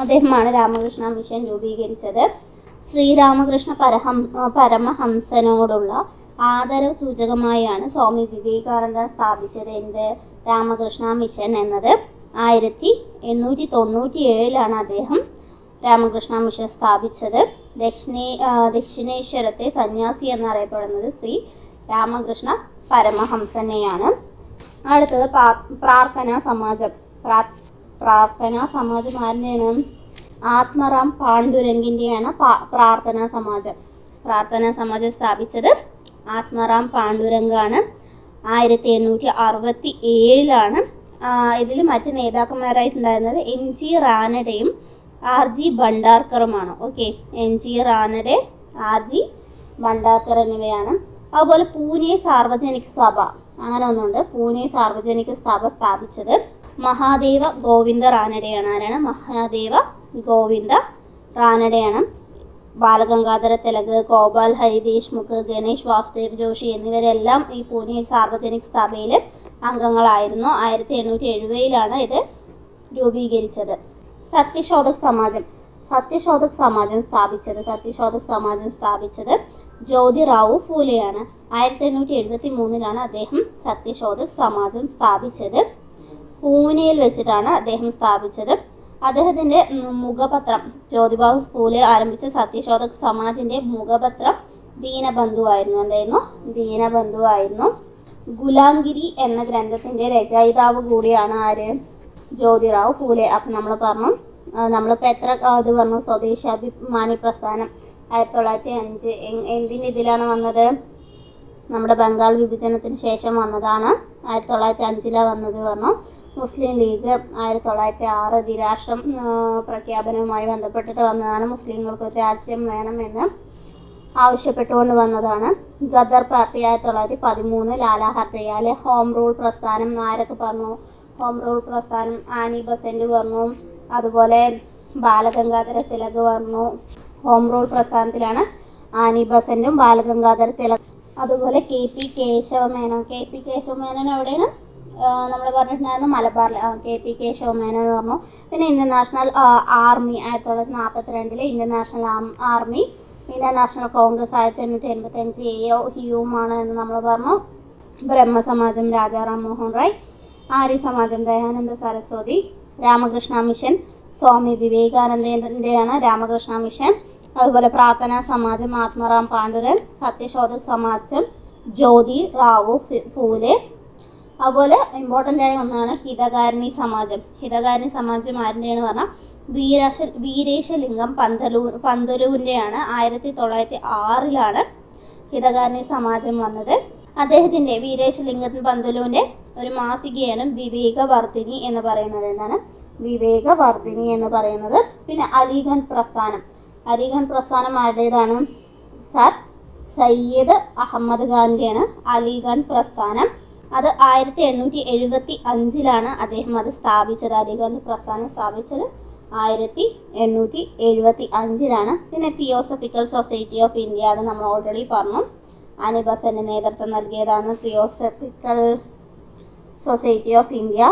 അദ്ദേഹമാണ് രാമകൃഷ്ണ മിഷൻ രൂപീകരിച്ചത്. ശ്രീരാമകൃഷ്ണ പരമഹംസനോടുള്ള ആദരവ് സൂചകമായാണ് സ്വാമി വിവേകാനന്ദൻ സ്ഥാപിച്ചത് എന്ത്? രാമകൃഷ്ണ മിഷൻ എന്നത്. 1897 അദ്ദേഹം രാമകൃഷ്ണ മിഷൻ സ്ഥാപിച്ചത്. ദക്ഷിണേശ്വരത്തെ സന്യാസി എന്നറിയപ്പെടുന്നത് ശ്രീ രാമകൃഷ്ണ പരമഹംസനെയാണ്. അടുത്തത് പ്രാർത്ഥനാ സമാജം ആരുടെയാണ്? ആത്മറാം പാണ്ഡുരംഗിന്റെയാണ് പ്രാർത്ഥനാ സമാജം സ്ഥാപിച്ചത് ആത്മറാം പാണ്ഡുരംഗാണ്. 1867 ഇതിൽ മറ്റ് നേതാക്കന്മാരായിട്ടുണ്ടായിരുന്നത് MG റാനഡയും RG ഭണ്ഡാർക്കറുമാണ്. Okay, MG Ranade, RG Bhandarkar എന്നിവയാണ്. അതുപോലെ പൂനെ സാർവജനിക സഭ അങ്ങനെ ഒന്നുണ്ട്. പൂനെ സാർവജനിക സഭ സ്ഥാപിച്ചത് മഹാദേവ ഗോവിന്ദ റാനഡെയാണ്. ആരാണ്? മഹാദേവ ഗോവിന്ദ റാനഡെയാണ്. ബാലഗംഗാധര തിലക്, ഗോപാൽ ഹരി ദേശ്മുഖ്, ഗണേഷ് വാസുദേവ് ജോഷി എന്നിവരെല്ലാം ഈ പൂനെ സാർവജനിക സഭയിൽ അംഗങ്ങളായിരുന്നു. 1870 ഇത് രൂപീകരിച്ചത്. സത്യശോധക് സമാജം സ്ഥാപിച്ചത് ജ്യോതിറാവു ഫൂലെയാണ്. 1873 അദ്ദേഹം സത്യശോധക് സമാജം സ്ഥാപിച്ചത്. പൂനെയിൽ വെച്ചിട്ടാണ് അദ്ദേഹം സ്ഥാപിച്ചത്. അദ്ദേഹത്തിന്റെ മുഖപത്രം, ജ്യോതിബാഹു ഫൂലെ ആരംഭിച്ച സത്യശോധക് സമാജിന്റെ മുഖപത്രം ദീനബന്ധുവായിരുന്നു. എന്തായിരുന്നു? ദീനബന്ധുവായിരുന്നു. ഗുലാംഗിരി എന്ന ഗ്രന്ഥത്തിന്റെ രചയിതാവ് കൂടിയാണ് ആര്? ജ്യോതിറാവു ഫൂലെ. അപ്പം നമ്മളിപ്പോൾ എത്ര ഇത് പറഞ്ഞു? സ്വദേശാഭിമാനി പ്രസ്ഥാനം 1905 എന്തിൻ്റെ ഇതിലാണ് വന്നത്? നമ്മുടെ ബംഗാൾ വിഭജനത്തിന് ശേഷം വന്നതാണ്. 1905 വന്നത് പറഞ്ഞു. മുസ്ലിം ലീഗ് 1906 ദ്വിരാഷ്ട്രം പ്രഖ്യാപനവുമായി ബന്ധപ്പെട്ടിട്ട് വന്നതാണ്. മുസ്ലിങ്ങൾക്ക് ഒരു രാജ്യം വേണമെന്ന് ആവശ്യപ്പെട്ടുകൊണ്ട് വന്നതാണ്. Gather party 1913. ലാലാ ഹർദയാൽ. ഹോം റൂൾ പ്രസ്ഥാനം ആരൊക്കെ പറഞ്ഞു? ഹോം റൂൾ പ്രസ്ഥാനം ആനി ബസന്റ് പറഞ്ഞു. അതുപോലെ ബാലഗംഗാധര തിലക് പറഞ്ഞു. ഹോം റൂൾ പ്രസ്ഥാനത്തിലാണ് ആനി ബസന്റും ബാലഗംഗാധര അതുപോലെ KP കേശവമേനോൻ. KP കേശവമേനോൻ എവിടെയാണ്? നമ്മൾ പറഞ്ഞിട്ടുണ്ടായിരുന്നു മലബാറിൽ. KP കേശവമേനോൻ എന്ന് പറഞ്ഞു. പിന്നെ Indian national army 1942 Indian national army, Indian national Congress 1885 AO ഹ്യൂമാണ് എന്ന് നമ്മൾ പറഞ്ഞു. ബ്രഹ്മസമാജം രാജാറാം മോഹൻ റായ്, ആര്യ സമാജം ദയാനന്ദ സരസ്വതി, രാമകൃഷ്ണ മിഷൻ സ്വാമി വിവേകാനന്ദൻ്റെയാണ് രാമകൃഷ്ണ മിഷൻ. അതുപോലെ പ്രാർത്ഥനാ സമാജം ആത്മറാം പാണ്ഡുരൻ, സത്യശോധക് സമാജം ജ്യോതി റാവു ഫൂലെ. അതുപോലെ ഇമ്പോർട്ടൻ്റ് ആയ ഒന്നാണ് ഹിതകാരിണി സമാജം. ഹിതകാരിണി സമാജം ആരുടെയാണ് പറഞ്ഞാൽ വീരേശലിംഗം പന്തലുവിൻ്റെയാണ്. 1906 ഹിതകാരിണി സമാജം വന്നത്. അദ്ദേഹത്തിൻ്റെ വീരേശലിംഗം പന്തലുവിൻ്റെ ഒരു മാസികയാണ് വിവേകവർദ്ധിനി എന്ന് പറയുന്നത്. എന്താണ് വിവേകവർദ്ധിനി എന്ന് പറയുന്നത്? പിന്നെ അലിഗഡ് പ്രസ്ഥാനം. അലിഗഡ് പ്രസ്ഥാനം ആരുടേതാണ്? സർ സയ്യിദ് അഹമ്മദ് ഖാൻ്റെയാണ് അലിഗഡ് പ്രസ്ഥാനം. അത് 1875 അദ്ദേഹം അത് സ്ഥാപിച്ചത്. അലിഗഡ് പ്രസ്ഥാനം സ്ഥാപിച്ചത് 1875. പിന്നെ തിയോസഫിക്കൽ സൊസൈറ്റി ഓഫ് ഇന്ത്യ, അത് നമ്മൾ ഓൾറെഡി പറഞ്ഞു. ആനി ബസന്റ് നേതൃത്വം നൽകിയതാണ് theosophical society of India.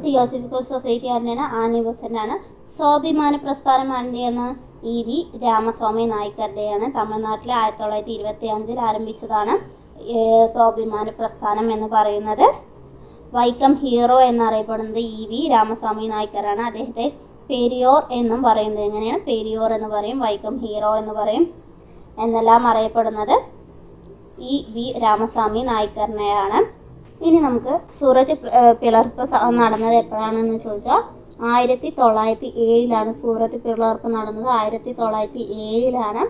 Theosophical society ആരുടെയാണ്? ആനി ബസന്റ് ആണ്. സ്വാഭിമാന പ്രസ്ഥാനം ആരുടെയാണ്? EV രാമസ്വാമി നായ്ക്കറുടെയാണ്. തമിഴ്നാട്ടിൽ 1925 ആരംഭിച്ചതാണ് സ്വാഭിമാന പ്രസ്ഥാനം എന്ന് പറയുന്നത്. വൈക്കം ഹീറോ എന്നറിയപ്പെടുന്നത് EV രാമസ്വാമി നായ്ക്കറാണ്. അദ്ദേഹത്തെ പെരിയോർ എന്നും പറയുന്നത്. എങ്ങനെയാണ്? പെരിയോർ എന്ന് പറയും, വൈക്കം ഹീറോ എന്ന് പറയും, എന്നെല്ലാം അറിയപ്പെടുന്നത് EV രാമസ്വാമി നായ്ക്കറിനെയാണ്. ഇനി നമുക്ക് സൂററ്റ് പിളർപ്പ് നടന്നത് എപ്പോഴാണെന്ന് ചോദിച്ചാൽ 1907 സൂററ്റ് പിളർപ്പ് നടന്നത്. 1907.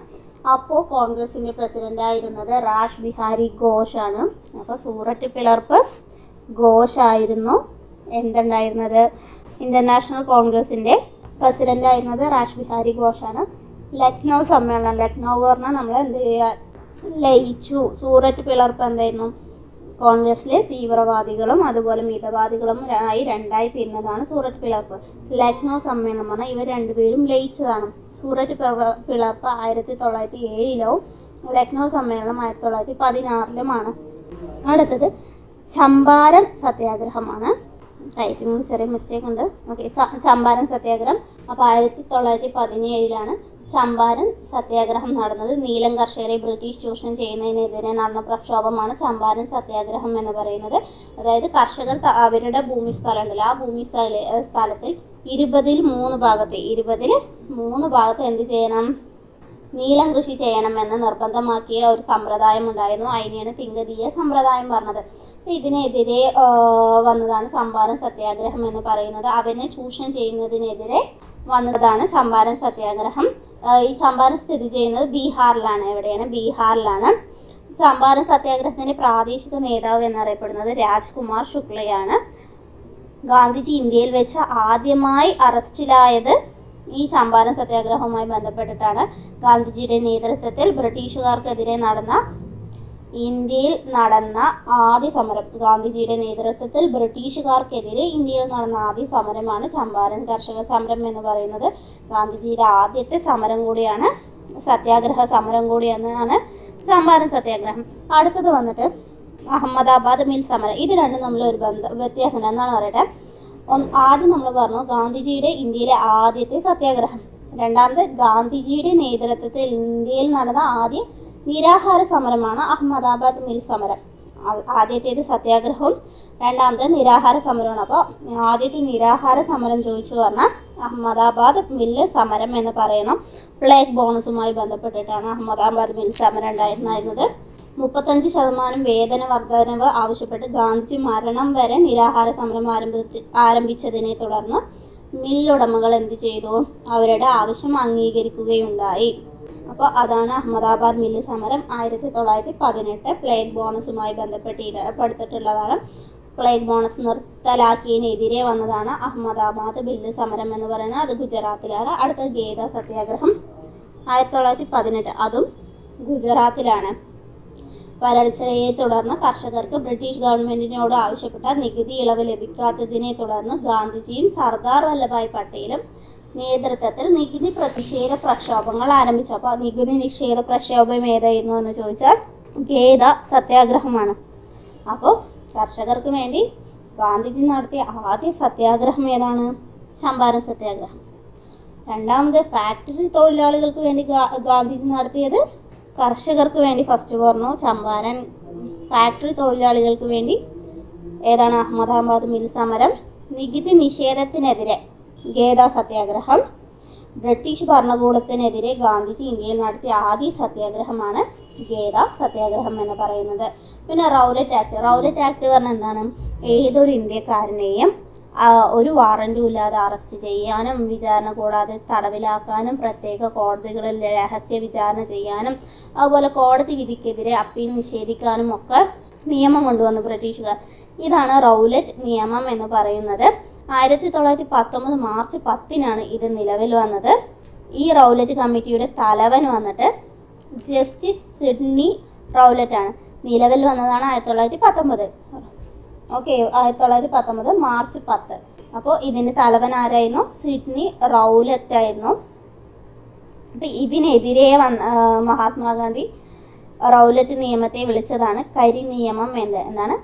അപ്പോൾ കോൺഗ്രസിന്റെ പ്രസിഡന്റ് ആയിരുന്നത് രാജ് ബിഹാരി ഘോഷ് ആണ്. അപ്പോൾ സൂററ്റ് പിളർപ്പ് ഘോഷ് ആയിരുന്നു എന്തുണ്ടായിരുന്നത്? ഇന്ത്യൻ നാഷണൽ കോൺഗ്രസിന്റെ പ്രസിഡന്റ് ആയിരുന്നത് രാജ് ബിഹാരി ഘോഷ് ആണ്. ലക്നൗ സമ്മേളനം, ലക്നൗ പറഞ്ഞാൽ നമ്മൾ എന്ത് ചെയ്യുക? ലയിച്ചു. സൂററ്റ് പിളർപ്പ് എന്തായിരുന്നു? കോൺഗ്രസിലെ തീവ്രവാദികളും അതുപോലെ മിതവാദികളും രണ്ടായി പിരിഞ്ഞതാണ് സൂററ്റ് പിളർപ്പ്. ലക്നൗ സമ്മേളനം പറഞ്ഞാൽ ഇവർ രണ്ടുപേരും ലയിച്ചതാണ്. സൂററ്റ് പിളർപ്പ് 1907 ലക്നൗ സമ്മേളനം 1916 അടുത്തത് ചമ്പാരൻ സത്യാഗ്രഹമാണ്. ടൈപ്പിംഗ് ചെറിയ മിസ്റ്റേക്ക് ഉണ്ട്. ഓക്കെ, ചമ്പാരൻ സത്യാഗ്രഹം. അപ്പോൾ 1917 ചമ്പാരൻ സത്യാഗ്രഹം നടന്നത്. നീലം കർഷകരെ ബ്രിട്ടീഷ് ചൂഷണം ചെയ്യുന്നതിനെതിരെ നടന്ന പ്രക്ഷോഭമാണ് ചമ്പാരൻ സത്യാഗ്രഹം എന്ന് പറയുന്നത്. അതായത് കർഷകർ അവരുടെ ഭൂമിസ്ഥലം ഉണ്ടല്ലോ, ആ ഭൂമിസ്ഥലത്തിൽ 20 ഭാഗത്ത് എന്ത് ചെയ്യണം? നീലം കൃഷി ചെയ്യണമെന്ന് നിർബന്ധമാക്കിയ ഒരു സമ്പ്രദായം ഉണ്ടായിരുന്നു. അതിനെയാണ് തിങ്കതീയ സമ്പ്രദായം പറഞ്ഞത്. ഇതിനെതിരെ വന്നതാണ് ചമ്പാരൻ സത്യാഗ്രഹം എന്ന് പറയുന്നത്. അവരെ ചൂഷണം ചെയ്യുന്നതിനെതിരെ വന്നതാണ് ചമ്പാരൻ സത്യാഗ്രഹം. ഈ ചമ്പാരൻ സ്ഥിതി ചെയ്യുന്നത് ബീഹാറിലാണ്. എവിടെയാണ്? ബീഹാറിലാണ്. ചമ്പാരൻ സത്യാഗ്രഹത്തിന്റെ പ്രാദേശിക നേതാവ് എന്നറിയപ്പെടുന്നത് രാജ്കുമാർ ശുക്ലയാണ്. ഗാന്ധിജി ഇന്ത്യയിൽ വെച്ച് ആദ്യമായി അറസ്റ്റിലായത് ഈ ചമ്പാരൻ സത്യാഗ്രഹവുമായി ബന്ധപ്പെട്ടിട്ടാണ്. ഗാന്ധിജിയുടെ നേതൃത്വത്തിൽ ബ്രിട്ടീഷുകാർക്കെതിരെ ഇന്ത്യയിൽ നടന്ന ആദ്യ സമരം. ഗാന്ധിജിയുടെ നേതൃത്വത്തിൽ ബ്രിട്ടീഷുകാർക്കെതിരെ ഇന്ത്യയിൽ നടന്ന ആദ്യ സമരമാണ് ചമ്പാരൻ കർഷക സമരം എന്ന് പറയുന്നത്. ഗാന്ധിജിയുടെ ആദ്യത്തെ സമരം കൂടിയാണ്, സത്യാഗ്രഹ സമരം കൂടിയാണ് ചമ്പാരൻ സത്യാഗ്രഹം. അടുത്തത് വന്നിട്ട് അഹമ്മദാബാദ് മിൽ സമരം. ഇത് രണ്ടും നമ്മൾ ഒരു വ്യത്യാസം എന്നാണ് പറയട്ടെ. ആദ്യം നമ്മൾ പറഞ്ഞു ഗാന്ധിജിയുടെ ഇന്ത്യയിലെ ആദ്യത്തെ സത്യാഗ്രഹം. രണ്ടാമത് ഗാന്ധിജിയുടെ നേതൃത്വത്തിൽ ഇന്ത്യയിൽ നടന്ന ആദ്യ നിരാഹാര സമരമാണ് അഹമ്മദാബാദ് മിൽ സമരം. ആദ്യത്തേത് സത്യാഗ്രഹവും രണ്ടാമത്തെ നിരാഹാര സമരമാണ്. അപ്പോൾ ആദ്യത്തെ നിരാഹാര സമരം ചോദിച്ചു പറഞ്ഞാൽ അഹമ്മദാബാദ് മില്ല് സമരം എന്ന് പറയണം. പ്ലേഗ് ബോണസുമായി ബന്ധപ്പെട്ടിട്ടാണ് അഹമ്മദാബാദ് മിൽ സമരം ഉണ്ടായിരുന്നത്. 35% വേതന വർധനവ് ആവശ്യപ്പെട്ട് ഗാന്ധിജി മരണം വരെ നിരാഹാര സമരം ആരംഭിച്ചതിനെ തുടർന്ന് മില്ലുടമകൾ എന്ത് ചെയ്തു? അവരുടെ ആവശ്യം അംഗീകരിക്കുകയുണ്ടായി. അപ്പോൾ അതാണ് അഹമ്മദാബാദ് മില്ല് സമരം. 1918 പ്ലേഗ് ബോണസുമായി ബന്ധപ്പെട്ടിട്ടുള്ളതാണ്. പ്ലേഗ് ബോണസ് നിർത്തലാക്കിയതിനെതിരെ വന്നതാണ് അഹമ്മദാബാദ് മില്ല് സമരം എന്ന് പറയുന്നത്. അത് ഗുജറാത്തിലാണ്. അടുത്ത ഗേദ സത്യാഗ്രഹം 1918, അതും ഗുജറാത്തിലാണ്. വരൾച്ചയെ തുടർന്ന് കർഷകർക്ക് ബ്രിട്ടീഷ് ഗവൺമെന്റിനോട് ആവശ്യപ്പെട്ട നികുതി ഇളവ് ലഭിക്കാത്തതിനെ തുടർന്ന് ഗാന്ധിജിയും സർദാർ വല്ലഭായ് പട്ടേലും നേതൃത്വത്തിൽ നികുതി പ്രതിഷേധ പ്രക്ഷോഭങ്ങൾ ആരംഭിച്ചു. അപ്പോൾ നികുതി നിഷേധ പ്രക്ഷോഭം ഏതായിരുന്നു എന്ന് ചോദിച്ചാൽ ഖേദ സത്യാഗ്രഹമാണ്. അപ്പോൾ കർഷകർക്ക് വേണ്ടി ഗാന്ധിജി നടത്തിയ ആദ്യ സത്യാഗ്രഹം ഏതാണ്? ചമ്പാരൻ സത്യാഗ്രഹം. രണ്ടാമത് ഫാക്ടറി തൊഴിലാളികൾക്ക് വേണ്ടി ഗാന്ധിജി നടത്തിയത് കർഷകർക്ക് വേണ്ടി ഫസ്റ്റ് പറഞ്ഞു ചമ്പാരൻ. ഫാക്ടറി തൊഴിലാളികൾക്ക് വേണ്ടി ഏതാണ്? അഹമ്മദാബാദ് മിൽ സമരം. നികുതി നിഷേധത്തിനെതിരെ ഖേദ സത്യാഗ്രഹം. ബ്രിട്ടീഷ് ഭരണകൂടത്തിനെതിരെ ഗാന്ധിജി ഇന്ത്യയിൽ നടത്തിയ ആദ്യ സത്യാഗ്രഹമാണ് ഖേദ സത്യാഗ്രഹം എന്ന് പറയുന്നത്. പിന്നെ റൗലറ്റ് ആക്ട്. റൗലറ്റ് ആക്ട് പറഞ്ഞാൽ എന്താണ്? ഏതൊരു ഇന്ത്യക്കാരനെയും ഒരു വാറന്റും ഇല്ലാതെ അറസ്റ്റ് ചെയ്യാനും വിചാരണ കൂടാതെ തടവിലാക്കാനും പ്രത്യേക കോടതികളിൽ രഹസ്യ വിചാരണ ചെയ്യാനും അതുപോലെ കോടതി വിധിക്കെതിരെ അപ്പീൽ നിഷേധിക്കാനും ഒക്കെ നിയമം കൊണ്ടുവന്നു ബ്രിട്ടീഷുകാർ. ഇതാണ് റൗലറ്റ് നിയമം എന്ന് പറയുന്നത്. 1919 മാർച്ച് 10 ഇത് നിലവിൽ വന്നത്. ഈ റൗലറ്റ് കമ്മിറ്റിയുടെ തലവൻ വന്നിട്ട് ജസ്റ്റിസ് സിഡ്നി റൗലറ്റ് ആണ്. നിലവിൽ വന്നതാണ് 1919. Okay, 1919 March 10. അപ്പോൾ ഇതിന്റെ തലവൻ ആരായിരുന്നു? സിഡ്നി റൗലറ്റ് ആയിരുന്നു. അപ്പൊ ഇതിനെതിരെ മഹാത്മാഗാന്ധി റൗലറ്റ് നിയമത്തെ വിളിച്ചതാണ് കരി നിയമം എന്താണ്?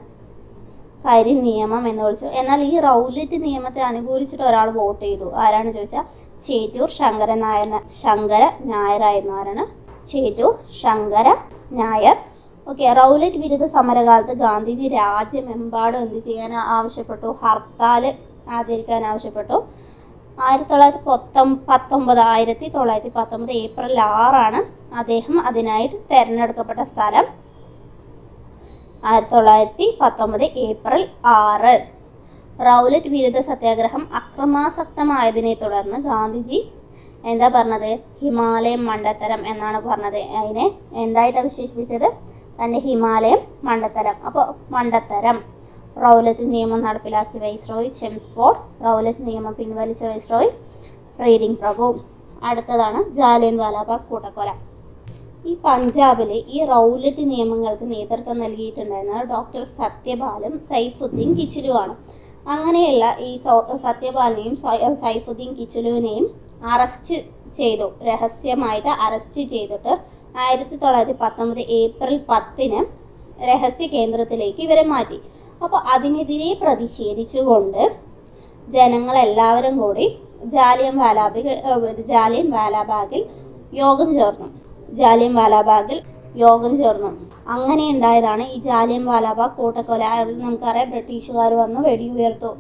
കരി നിയമം എന്ന് വിളിച്ചു. എന്നാൽ ഈ റൗലറ്റ് നിയമത്തെ അനുകൂലിച്ചിട്ട് ഒരാൾ വോട്ട് ചെയ്തു. ആരാണ് ചോദിച്ചാൽ ചേറ്റൂർ ശങ്കര നായരായിരുന്നു. ആരാണ്? ചേറ്റൂർ ശങ്കര നായർ. ഓക്കെ, റൗലറ്റ് വിരുദ്ധ സമരകാലത്ത് ഗാന്ധിജി രാജ്യമെമ്പാടും എന്ത് ചെയ്യാൻ ആവശ്യപ്പെട്ടു? ഹർത്താല് ആചരിക്കാൻ ആവശ്യപ്പെട്ടു. 1919 ഏപ്രിൽ 6 അദ്ദേഹം അതിനായിട്ട് തെരഞ്ഞെടുക്കപ്പെട്ട സ്ഥലം. 1919 ഏപ്രിൽ 6. റൗലറ്റ് വിരുദ്ധ സത്യാഗ്രഹം അക്രമാസക്തമായതിനെ തുടർന്ന് ഗാന്ധിജി എന്താ പറഞ്ഞത്? ഹിമാലയം മണ്ടത്തരം എന്നാണ് പറഞ്ഞത്. അതിനെ എന്തായിട്ടാണ് വിശേഷിപ്പിച്ചത്? തന്റെ ഹിമാലയം മണ്ടത്തരം. അപ്പോൾ മണ്ടത്തരം. റൗലറ്റ് നിയമം നടപ്പിലാക്കിയ വൈസ്രോയി ചെംസ്ഫോർഡ്. റൗലറ്റ് നിയമം പിൻവലിച്ച വൈസ്രോയി റീഡിംഗ് പ്രഭു. അടുത്തതാണ് ജാലിയൻ വാലാബാഗ് കൂട്ടക്കൊല. ഈ പഞ്ചാബിലെ ഈ റൗലറ്റ് നിയമങ്ങൾക്ക് നേതൃത്വം നൽകിയിട്ടുണ്ടായിരുന്നത് ഡോക്ടർ സത്യപാലും സൈഫുദ്ദീൻ കിച്ചിലുമാണ്. അങ്ങനെയുള്ള ഈ സത്യപാലിനെയും സൈഫുദ്ദീൻ കിച്ചിലുവിനെയും അറസ്റ്റ് ചെയ്തു. രഹസ്യമായിട്ട് അറസ്റ്റ് ചെയ്തിട്ട് 1919 ഏപ്രിൽ 10 രഹസ്യ കേന്ദ്രത്തിലേക്ക് ഇവരെ മാറ്റി. അപ്പോൾ അതിനെതിരെ പ്രതിഷേധിച്ചുകൊണ്ട് ജനങ്ങളെല്ലാവരും കൂടി ജാലിയൻ വാലാബാഗിൽ യോഗം ചേർന്നു. അങ്ങനെ ഉണ്ടായതാണ് ഈ ജാലിയൻ വാലാബാഗ് കൂട്ടക്കൊല. നമുക്കറിയാം, ബ്രിട്ടീഷുകാർ വന്നു വെടിയുയർത്തു.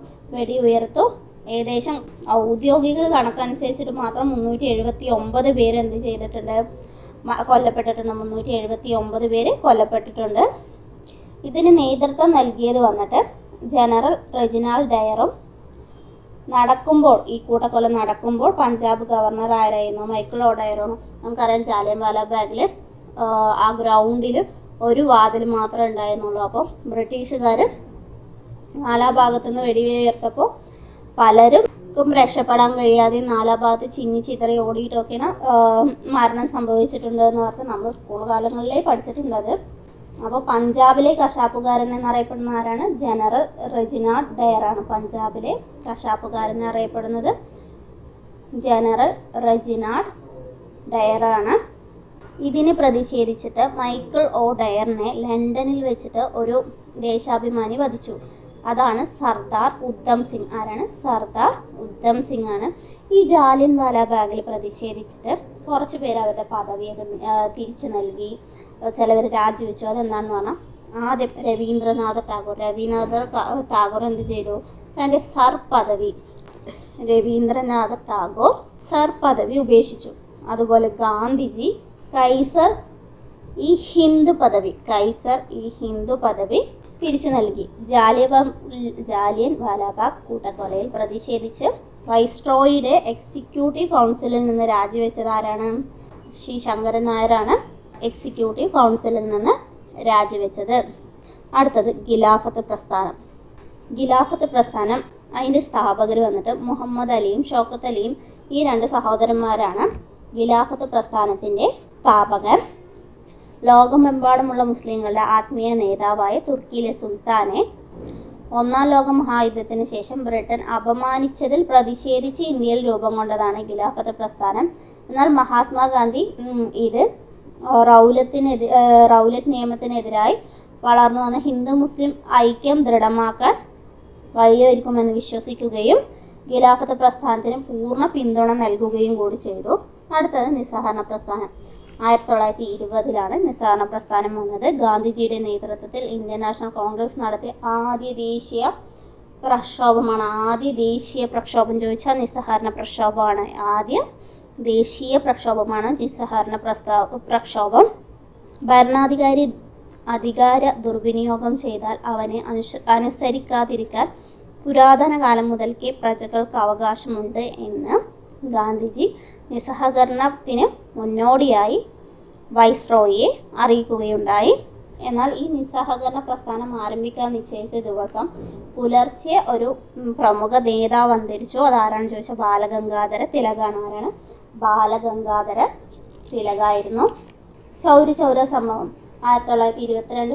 ഏകദേശം ഔദ്യോഗിക കണക്കനുസരിച്ചിട്ട് മാത്രം 379 പേര് എന്ത് ചെയ്തിട്ടുണ്ട്? കൊല്ലപ്പെട്ടിട്ടുണ്ട്. 379 പേര് കൊല്ലപ്പെട്ടിട്ടുണ്ട്. ഇതിന് നേതൃത്വം നൽകിയത് വന്നിട്ട് ജനറൽ റെജിനാൾഡ് ഡയറും. ഈ കൂട്ടക്കൊല നടക്കുമ്പോൾ പഞ്ചാബ് ഗവർണർ ആരായിരുന്നു? മൈക്കിൾ ഒഡയറാണ്. നമുക്കറിയാം, ജാലിയൻ വാലാബാഗിൽ ആ ഗ്രൗണ്ടിൽ ഒരു വാതിൽ മാത്രമേ ഉണ്ടായിരുന്നുള്ളൂ. അപ്പോൾ ബ്രിട്ടീഷുകാർ നാലാഭാഗത്തുനിന്ന് വെടിയുയർത്തപ്പോൾ പലർക്കും രക്ഷപ്പെടാൻ കഴിയാതെ നാലാഭാഗത്ത് ചിതറി ഓടിയിട്ടൊക്കെയാണ് മരണം സംഭവിച്ചിട്ടുണ്ട് എന്ന് പറഞ്ഞ് നമ്മൾ സ്കൂൾ കാലങ്ങളിലേ പഠിച്ചിട്ടുള്ളത്. അപ്പോൾ പഞ്ചാബിലെ കശാപ്പുകാരൻ എന്നറിയപ്പെടുന്ന ആരാണ്? ജനറൽ റെജിനാൾഡ് ഡയറാണ്. പഞ്ചാബിലെ കശാപ്പുകാരൻ അറിയപ്പെടുന്നത് ജനറൽ റെജിനാൾഡ് ഡയറാണ്. ഇതിനെ പ്രതിഷേധിച്ചിട്ട് മൈക്കിൾ ഒ ഡയറിനെ ലണ്ടനിൽ വെച്ചിട്ട് ഒരു ദേശാഭിമാനി വധിച്ചു. അതാണ് സർദാർ ഉദ്ധം സിംഗ്. ആരാണ്? സർദാർ ഉദ്ധം സിംഗ് ആണ്. ഈ ജാലിയൻ വാലാബാഗിൽ പ്രതിഷേധിച്ചിട്ട് കുറച്ച് പേര് അവരുടെ പദവിയൊക്കെ തിരിച്ചു നൽകി, ചിലവർ രാജിവെച്ചു. അതെന്താണെന്ന് പറഞ്ഞാൽ, ആദ്യം രവീന്ദ്രനാഥ് ടാഗോർ എന്ത് ചെയ്തു? തൻ്റെ സർ പദവി ഉപേക്ഷിച്ചു. അതുപോലെ ഗാന്ധിജി കൈസർ ഈ ഹിന്ദു പദവി തിരിച്ചു നൽകി. ജാലിയൻ വാലാബാഗ് കൂട്ടക്കൊലയിൽ പ്രതിഷേധിച്ച് വൈസ്രോയിയുടെ എക്സിക്യൂട്ടീവ് കൗൺസിലിൽ നിന്ന് രാജിവെച്ചത് ആരാണ്? ശ്രീ ശങ്കരൻ നായരാണ് എക്സിക്യൂട്ടീവ് കൗൺസിലിൽ നിന്ന് രാജിവെച്ചത്. അടുത്തത് ഖിലാഫത്ത് പ്രസ്ഥാനം. അതിൻ്റെ സ്ഥാപകർ വന്നിട്ട് മുഹമ്മദ് അലിയും ഷൗക്കത്ത് അലിയും. ഈ രണ്ട് സഹോദരന്മാരാണ് ഖിലാഫത്ത് പ്രസ്ഥാനത്തിൻ്റെ സ്ഥാപകർ. ലോകമെമ്പാടുമുള്ള മുസ്ലിങ്ങളുടെ ആത്മീയ നേതാവായ തുർക്കിയിലെ സുൽത്താനെ 1-ാം ലോക മഹായുദ്ധത്തിന് ശേഷം ബ്രിട്ടൻ അപമാനിച്ചതിൽ പ്രതിഷേധിച്ച് ഇന്ത്യയിൽ രൂപം കൊണ്ടതാണ് ഖിലാഫത്ത് പ്രസ്ഥാനം. എന്നാൽ മഹാത്മാഗാന്ധി ഇത് റൗലറ്റ് നിയമത്തിനെതിരായി വളർന്നു വന്ന ഹിന്ദു മുസ്ലിം ഐക്യം ദൃഢമാക്കാൻ വഴിയൊരുക്കുമെന്ന് വിശ്വസിക്കുകയും ഖിലാഫത്ത് പ്രസ്ഥാനത്തിന് പൂർണ്ണ പിന്തുണ നൽകുകയും കൂടി ചെയ്തു. അടുത്തത് നിസ്സഹകരണ പ്രസ്ഥാനം. 1920-ലാണ് നിസ്സഹകരണ പ്രസ്ഥാനം വന്നത്. ഗാന്ധിജിയുടെ നേതൃത്വത്തിൽ ഇന്ത്യൻ നാഷണൽ കോൺഗ്രസ് നടത്തിയ ആദ്യ ദേശീയ പ്രക്ഷോഭം ചോദിച്ചാൽ നിസ്സഹകരണ പ്രക്ഷോഭമാണ്. ആദ്യ ദേശീയ പ്രക്ഷോഭമാണ് നിസ്സഹകരണ പ്രക്ഷോഭം. ഭരണാധികാരി അധികാര ദുർവിനിയോഗം ചെയ്താൽ അവനെ അനുസരിക്കാതിരിക്കാൻ പുരാതന കാലം മുതൽക്കേ പ്രജകൾക്ക് അവകാശമുണ്ട് എന്ന് ഗാന്ധിജി നിസ്സഹകരണത്തിന് മുന്നോടിയായി വൈസ്രോയിയെ അറിയിക്കുകയുണ്ടായി. എന്നാൽ ഈ നിസ്സഹകരണ പ്രസ്ഥാനം ആരംഭിക്കാൻ നിശ്ചയിച്ച ദിവസം പുലർച്ചെ ഒരു പ്രമുഖ നേതാവ് അന്തരിച്ചു. അതാരാണെന്ന് ചോദിച്ചാൽ ബാലഗംഗാധര തിലകാണ്. ആരാണ്? ബാലഗംഗാധര തിലകായിരുന്നു. ചൗരി ചൗര സംഭവം 1922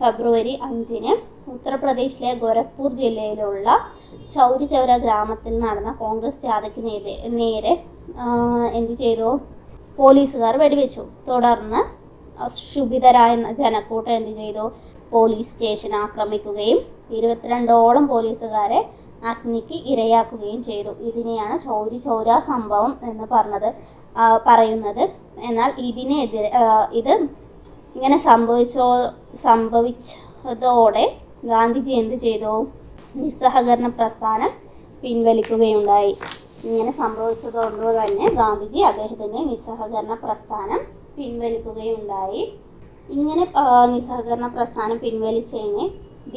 ഫെബ്രുവരി 5-ന് ഉത്തർപ്രദേശിലെ ഗോരഖ്പൂർ ജില്ലയിലുള്ള ചൗരി ചൗര ഗ്രാമത്തിൽ നടന്ന കോൺഗ്രസ് ജാഥയ്ക്ക് നേരെ എന്ത് ചെയ്തു? പോലീസുകാർ വെടിവെച്ചു. തുടർന്ന് ക്ഷുഭിതരായ ജനക്കൂട്ടം എന്ത് ചെയ്തു? പോലീസ് സ്റ്റേഷൻ ആക്രമിക്കുകയും 22ഓളം പോലീസുകാരെ അഗ്നിക്ക് ഇരയാക്കുകയും ചെയ്തു. ഇതിനെയാണ് ചൗരി ചൗര സംഭവം എന്ന് പറയുന്നത്. എന്നാൽ ഇത് ഇങ്ങനെ സംഭവിച്ചതോടെ ഗാന്ധിജി എന്ത് ചെയ്തു? നിസ്സഹകരണ പ്രസ്ഥാനം പിൻവലിക്കുകയുണ്ടായി. ഇങ്ങനെ സംഭവിച്ചതുകൊണ്ട് തന്നെ ഗാന്ധിജി അദ്ദേഹത്തിന്റെ നിസ്സഹകരണ പ്രസ്ഥാനം പിൻവലിക്കുകയുണ്ടായി. ഇങ്ങനെ നിസ്സഹകരണ പ്രസ്ഥാനം പിൻവലിച്ചതിനെ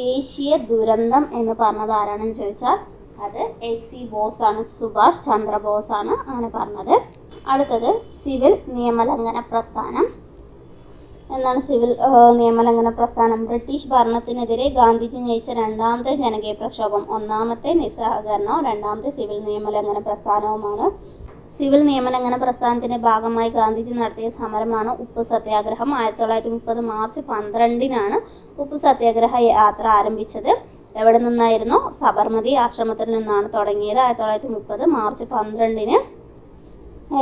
ദേശീയ ദുരന്തം എന്ന് പറഞ്ഞത് ആരാണെന്ന് ചോദിച്ചാൽ അത് SC ബോസാണ്. സുഭാഷ് ചന്ദ്രബോസാണ് അങ്ങനെ പറഞ്ഞത്. അടുത്തത് സിവിൽ നിയമലംഘന പ്രസ്ഥാനം. എന്താണ് സിവിൽ നിയമലംഘന പ്രസ്ഥാനം? ബ്രിട്ടീഷ് ഭരണത്തിനെതിരെ ഗാന്ധിജി നയിച്ച രണ്ടാമത്തെ ജനകീയ പ്രക്ഷോഭം. ഒന്നാമത്തെ നിസ്സഹകരണവും രണ്ടാമത്തെ സിവിൽ നിയമലംഘന പ്രസ്ഥാനവുമാണ്. സിവിൽ നിയമലംഘന പ്രസ്ഥാനത്തിന്റെ ഭാഗമായി ഗാന്ധിജി നടത്തിയ സമരമാണ് ഉപ്പ് സത്യാഗ്രഹം. 1930 മാർച്ച് 12-നാണ് ഉപ്പ് സത്യാഗ്രഹ യാത്ര ആരംഭിച്ചത്. എവിടെ നിന്നായിരുന്നു? സബർമതി ആശ്രമത്തിൽ നിന്നാണ് തുടങ്ങിയത്. 1930 മാർച്ച് 12-ന്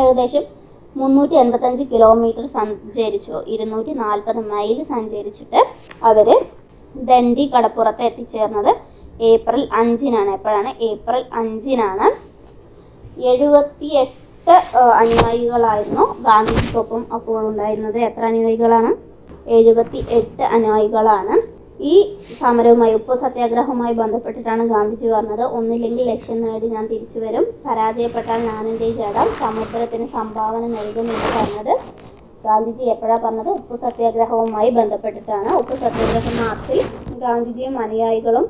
ഏകദേശം 385 കിലോമീറ്റർ സഞ്ചരിച്ചു. 240 മൈൽ സഞ്ചരിച്ചിട്ട് അവര് ദണ്ഡി കടപ്പുറത്ത് എത്തിച്ചേർന്നത് ഏപ്രിൽ 5-നാണ്. എപ്പോഴാണ്? ഏപ്രിൽ 5-നാണ്. 78 അനുയായികളായിരുന്നു ഗാന്ധിജിക്കൊപ്പം അപ്പോൾ ഉണ്ടായിരുന്നത്. എത്ര അനുയായികളാണ്? 78 അനുയായികളാണ്. ഈ സമരവുമായി ഉപ്പ് സത്യാഗ്രഹവുമായി ബന്ധപ്പെട്ടിട്ടാണ് ഗാന്ധിജി പറഞ്ഞത്, ഒന്നില്ലെങ്കിൽ ലക്ഷ്യം നേടി ഞാൻ തിരിച്ചു വരും, പരാജയപ്പെട്ടാൽ ഞാനെന്റെ ജഡം സമുദ്രത്തിന് സംഭാവന നൽകും എന്ന് പറഞ്ഞത് ഗാന്ധിജി എപ്പോഴാണ് പറഞ്ഞത്? ഉപ്പ് സത്യാഗ്രഹവുമായി ബന്ധപ്പെട്ടിട്ടാണ്. ഉപ്പ് സത്യാഗ്രഹ മാർച്ചിൽ ഗാന്ധിജിയും അനുയായികളും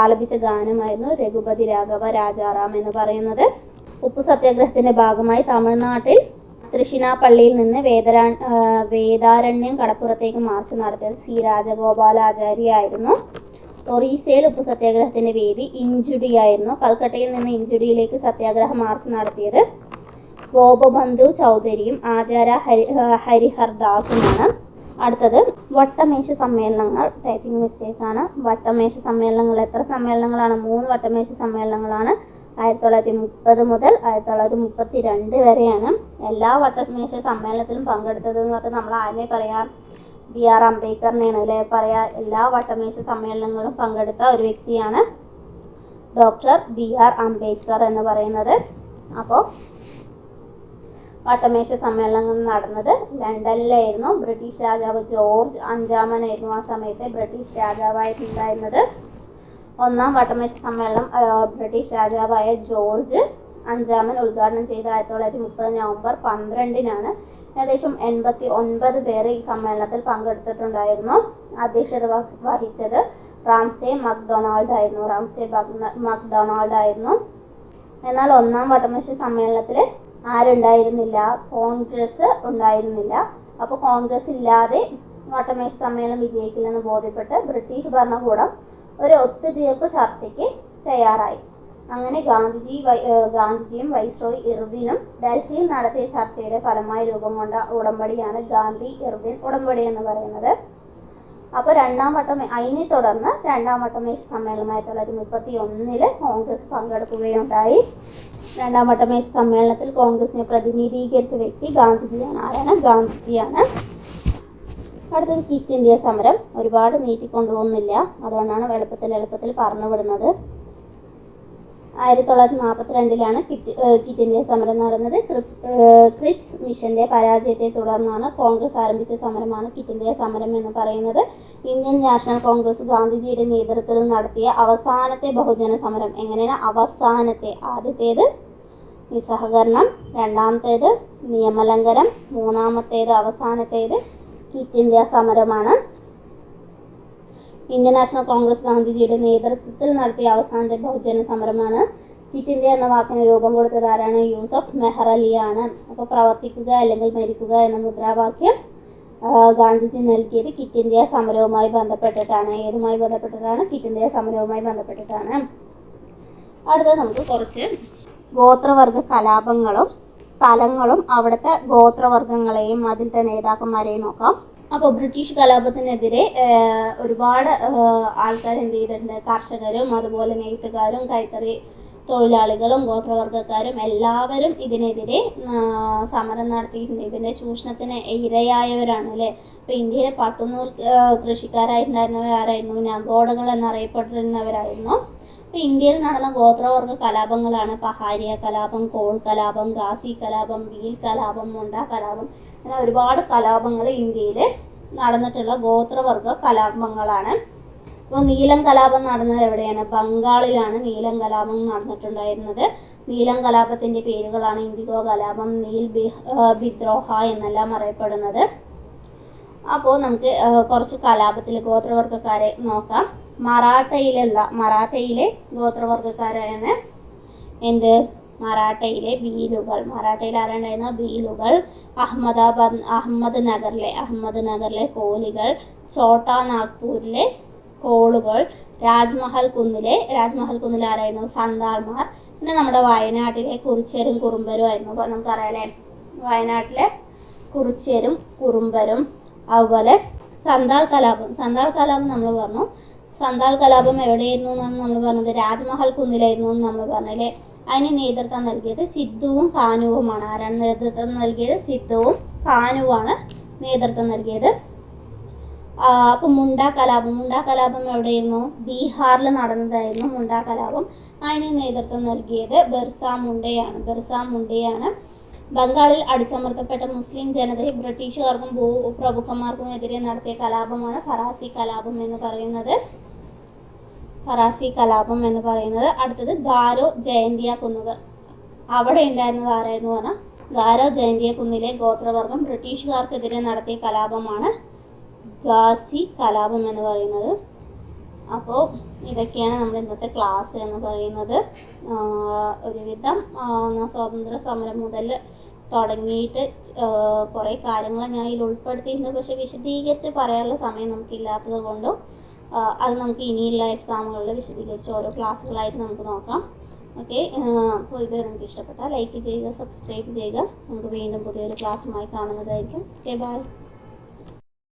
ആലപിച്ച ഗാനമായിരുന്നു രഘുപതി രാഘവ രാജാറാം എന്ന് പറയുന്നത്. ഉപ്പ് സത്യാഗ്രഹത്തിന്റെ ഭാഗമായി തമിഴ്നാട്ടിൽ തൃശ്ശിനാപ്പള്ളിയിൽ നിന്ന് വേദാരണ്യം കടപ്പുറത്തേക്ക് മാർച്ച് നടത്തിയത് C രാജഗോപാലാചാരി ആയിരുന്നു. ഒറീസയിൽ ഉപ്പ് സത്യാഗ്രഹത്തിന്റെ വേദി ഇഞ്ചുഡിയായിരുന്നു. കൽക്കട്ടയിൽ നിന്ന് ഇഞ്ചുഡിയിലേക്ക് സത്യാഗ്രഹ മാർച്ച് നടത്തിയത് ഗോപബന്ധു ചൗധരിയും ആചാര്യ ഹരിഹർദാസുമാണ്. അടുത്തത് വട്ടമേശ സമ്മേളനങ്ങൾ. ടൈപ്പിംഗ് മിസ്റ്റേക്ക് ആണ്. വട്ടമേശ സമ്മേളനങ്ങൾ എത്ര സമ്മേളനങ്ങളാണ്? 3 വട്ടമേശ സമ്മേളനങ്ങളാണ്. 1930 മുതൽ 1932 വരെയാണ്. എല്ലാ വട്ടമേശ സമ്മേളനത്തിലും പങ്കെടുത്തത് എന്ന് പറഞ്ഞാൽ നമ്മൾ ആരെ പറയാം? BR അംബേദ്കറിനെയാണ് അല്ലേ പറയാ. എല്ലാ വട്ടമേശ സമ്മേളനങ്ങളും പങ്കെടുത്ത ഒരു വ്യക്തിയാണ് ഡോക്ടർ BR അംബേദ്കർ എന്ന് പറയുന്നത്. അപ്പോൾ വട്ടമേശ സമ്മേളനം നടന്നത് ലണ്ടനിലായിരുന്നു. ബ്രിട്ടീഷ് രാജാവ് ജോർജ് 5-മനായിരുന്നു ആ സമയത്ത് ബ്രിട്ടീഷ് രാജാവായിട്ടുണ്ടായിരുന്നത്. ഒന്നാം വട്ടമേശ സമ്മേളനം ബ്രിട്ടീഷ് രാജാവായ ജോർജ് 5-മൻ ഉദ്ഘാടനം ചെയ്ത 1930 നവംബർ 12-നാണ്. ഏകദേശം 89 പേര് ഈ സമ്മേളനത്തിൽ പങ്കെടുത്തിട്ടുണ്ടായിരുന്നു. അധ്യക്ഷത വഹിച്ചത് റാംസേ മക്ഡൊണാൾഡ് ആയിരുന്നു. എന്നാൽ ഒന്നാം വട്ടമേശ സമ്മേളനത്തിൽ ആരുണ്ടായിരുന്നില്ല? കോൺഗ്രസ് ഉണ്ടായിരുന്നില്ല. അപ്പോൾ കോൺഗ്രസ് ഇല്ലാതെ വട്ടമേശ സമ്മേളനം വിജയിക്കില്ലെന്ന് ബോധ്യപ്പെട്ട് ബ്രിട്ടീഷ് ഭരണകൂടം ഒരു ഒത്തുതീർപ്പ് ചർച്ചയ്ക്ക് തയ്യാറായി. അങ്ങനെ ഗാന്ധിജിയും വൈസ്രോയി ഇർവിനും ഡൽഹിയിൽ നടത്തിയ ചർച്ചയുടെ ഫലമായി രൂപം കൊണ്ട ഉടമ്പടിയാണ് ഗാന്ധി ഇർവിൻ ഉടമ്പടി എന്ന് പറയുന്നത്. അപ്പോൾ അതിനെ തുടർന്ന് രണ്ടാം വട്ടമേശ സമ്മേളനം 1931 കോൺഗ്രസ് പങ്കെടുക്കുകയുണ്ടായി. രണ്ടാം വട്ടമേശ സമ്മേളനത്തിൽ കോൺഗ്രസിനെ പ്രതിനിധീകരിച്ച വ്യക്തി ഗാന്ധിജിയാണ്. ആരാണ്? ഗാന്ധിജിയാണ്. അടുത്തത് ക്വിറ്റ് ഇന്ത്യ സമരം. ഒരുപാട് നീട്ടിക്കൊണ്ടുപോകുന്നില്ല, അതുകൊണ്ടാണ് എളുപ്പത്തിൽ പറഞ്ഞു വിടുന്നത്. 1942 ക്വിറ്റ് ഇന്ത്യ സമരം നടന്നത്. ക്രിപ്സ് മിഷന്റെ പരാജയത്തെ തുടർന്നാണ് കോൺഗ്രസ് ആരംഭിച്ച സമരമാണ് ക്വിറ്റ് ഇന്ത്യ സമരം എന്ന് പറയുന്നത്. ഇന്ത്യൻ നാഷണൽ കോൺഗ്രസ് ഗാന്ധിജിയുടെ നേതൃത്വത്തിൽ നടത്തിയ അവസാനത്തെ ബഹുജന സമരം. എങ്ങനെയാണ് അവസാനത്തെ? ആദ്യത്തേത് നിസ്സഹകരണം, രണ്ടാമത്തേത് നിയമലംഘനം, മൂന്നാമത്തേത് അവസാനത്തേത് ക്വിറ്റ് ഇന്ത്യ സമരമാണ്. ഇന്ത്യൻ നാഷണൽ കോൺഗ്രസ് ഗാന്ധിജിയുടെ നേതൃത്വത്തിൽ നടത്തിയ അവസാനത്തെ ബഹുജന സമരമാണ്. ക്വിറ്റ് ഇന്ത്യ എന്ന വാക്കിന് രൂപം കൊടുത്തത് ആരാണ്? യൂസഫ് മെഹ്റലിയാണ്. അപ്പോൾ പ്രവർത്തിക്കുക അല്ലെങ്കിൽ മരിക്കുക എന്ന മുദ്രാവാക്യം ഗാന്ധിജി നൽകിയത് ക്വിറ്റ് ഇന്ത്യ സമരവുമായി ബന്ധപ്പെട്ടിട്ടാണ്. ഏതുമായി ബന്ധപ്പെട്ടിട്ടാണ്? ക്വിറ്റ് ഇന്ത്യ സമരവുമായി ബന്ധപ്പെട്ടിട്ടാണ്. അടുത്തത് നമുക്ക് കുറച്ച് ഗോത്രവർഗ കലാപങ്ങളും സ്ഥലങ്ങളും അവിടുത്തെ ഗോത്രവർഗങ്ങളെയും അതിലത്തെ നേതാക്കന്മാരെയും നോക്കാം. അപ്പോൾ ബ്രിട്ടീഷ് കലാപത്തിനെതിരെ ഒരുപാട് ആൾക്കാർ എന്ത് ചെയ്തിട്ടുണ്ട്? കർഷകരും അതുപോലെ നെയ്ത്തുകാരും കൈത്തറി തൊഴിലാളികളും ഗോത്രവർഗക്കാരും എല്ലാവരും ഇതിനെതിരെ സമരം നടത്തിയിട്ടുണ്ട്. ഇതിൻ്റെ ചൂഷണത്തിന് ഇരയായവരാണ് അല്ലേ. അപ്പോൾ ഇന്ത്യയിലെ പട്ടുനൂൽ കൃഷിക്കാരായിട്ടുണ്ടായിരുന്നവരായിരുന്നു നഗോഡകൾ എന്നറിയപ്പെട്ടിരുന്നവരായിരുന്നു. അപ്പോൾ ഇന്ത്യയിൽ നടന്ന ഗോത്രവർഗ കലാപങ്ങളാണ് പഹാരിയ കലാപം, കോൾ കലാപം, ഗാസി കലാപം, ഭീൽ കലാപം, മുണ്ട കലാപം. അങ്ങനെ ഒരുപാട് കലാപങ്ങൾ ഇന്ത്യയിൽ നടന്നിട്ടുള്ള ഗോത്രവർഗ കലാപങ്ങളാണ്. അപ്പോൾ നീലം കലാപം നടന്നത് എവിടെയാണ്? ബംഗാളിലാണ് നീലം കലാപം നടന്നിട്ടുണ്ടായിരുന്നത്. നീലം കലാപത്തിന്റെ പേരുകളാണ് ഇൻഡിഗോ കലാപം, നീൽ ബിദ്രോഹ എന്നെല്ലാം അറിയപ്പെടുന്നത്. അപ്പോൾ നമുക്ക് കുറച്ച് കലാപത്തിലെ ഗോത്രവർഗക്കാരെ നോക്കാം. മറാഠയിലെ ഗോത്രവർഗക്കാരാണ് എന്ത്? മറാഠയിലെ ഭീലുകൾ. മറാഠയിൽ ആരുണ്ടായിരുന്നു? ഭീലുകൾ. അഹമ്മദ് നഗറിലെ കോലികൾ, ഛോട്ടാ നാഗ്പൂരിലെ കോളുകൾ, രാജ്മഹൽ കുന്നിൽ ആരായിരുന്നു? സന്താൾമാർ. പിന്നെ നമ്മുടെ വയനാട്ടിലെ കുറിച്യരും കുറുമ്പരും ആയിരുന്നു. അപ്പോൾ നമുക്കറിയാലേ വയനാട്ടിലെ കുറിച്യരും കുറുമ്പരും. അതുപോലെ സന്താൾ കലാപം നമ്മൾ പറഞ്ഞു. സന്താൾ കലാപം എവിടെയായിരുന്നു എന്നാണ് നമ്മൾ പറഞ്ഞത്? രാജ്മഹൽ കുന്നിലായിരുന്നു എന്ന് നമ്മൾ പറഞ്ഞല്ലേ. അതിന് നേതൃത്വം നൽകിയത് സിദ്ധുവും കാനുവുമാണ്. ആരാണ് നേതൃത്വം നൽകിയത്? സിദ്ധുവും കാനുവാണ് നേതൃത്വം നൽകിയത്. അപ്പോൾ മുണ്ട കലാപം എവിടെയായിരുന്നു? ബീഹാറിൽ നടന്നതായിരുന്നു മുണ്ട കലാപം. അതിന് നേതൃത്വം നൽകിയത് ബിർസ മുണ്ടയാണ്. ബംഗാളിൽ അടിച്ചമർത്തപ്പെട്ട മുസ്ലിം ജനതയെ ബ്രിട്ടീഷുകാർക്കും ഭൂപ്രഭുക്കന്മാർക്കും എതിരെ നടത്തിയ കലാപമാണ് ഫറാസി കലാപം എന്ന് പറയുന്നത്. അടുത്തത് ഗാരോ ജയന്തിയ കുന്നുകൾ. അവിടെ ഉണ്ടായിരുന്നത് ആരായിരുന്നു പറഞ്ഞാൽ ഗാരോ ജയന്തിയ കുന്നിലെ ഗോത്രവർഗം ബ്രിട്ടീഷുകാർക്കെതിരെ നടത്തിയ കലാപമാണ് ഗാസി കലാപം എന്ന് പറയുന്നത്. അപ്പോൾ ഇതൊക്കെയാണ് നമ്മുടെ ഇന്നത്തെ ക്ലാസ് എന്ന് പറയുന്നത്. ഒരുവിധം സ്വാതന്ത്ര്യ സമരം മുതൽ തുടങ്ങിയിട്ട് കുറേ കാര്യങ്ങൾ ഞാൻ ഇതിൽ ഉൾപ്പെടുത്തിയിരുന്നു. പക്ഷെ വിശദീകരിച്ച് പറയാനുള്ള സമയം നമുക്കില്ലാത്തത് കൊണ്ടും അത് നമുക്ക് ഇനിയുള്ള എക്സാമുകളിൽ വിശദീകരിച്ച് ഓരോ ക്ലാസ്സുകളായിട്ട് നമുക്ക് നോക്കാം. ഓക്കെ, അപ്പോൾ ഇത് നിങ്ങൾക്ക് ഇഷ്ടപ്പെട്ടാൽ ലൈക്ക് ചെയ്യുക, സബ്സ്ക്രൈബ് ചെയ്യുക. നമുക്ക് വീണ്ടും പുതിയൊരു ക്ലാസ്സുമായി കാണുന്നതായിരിക്കും. Okay, by.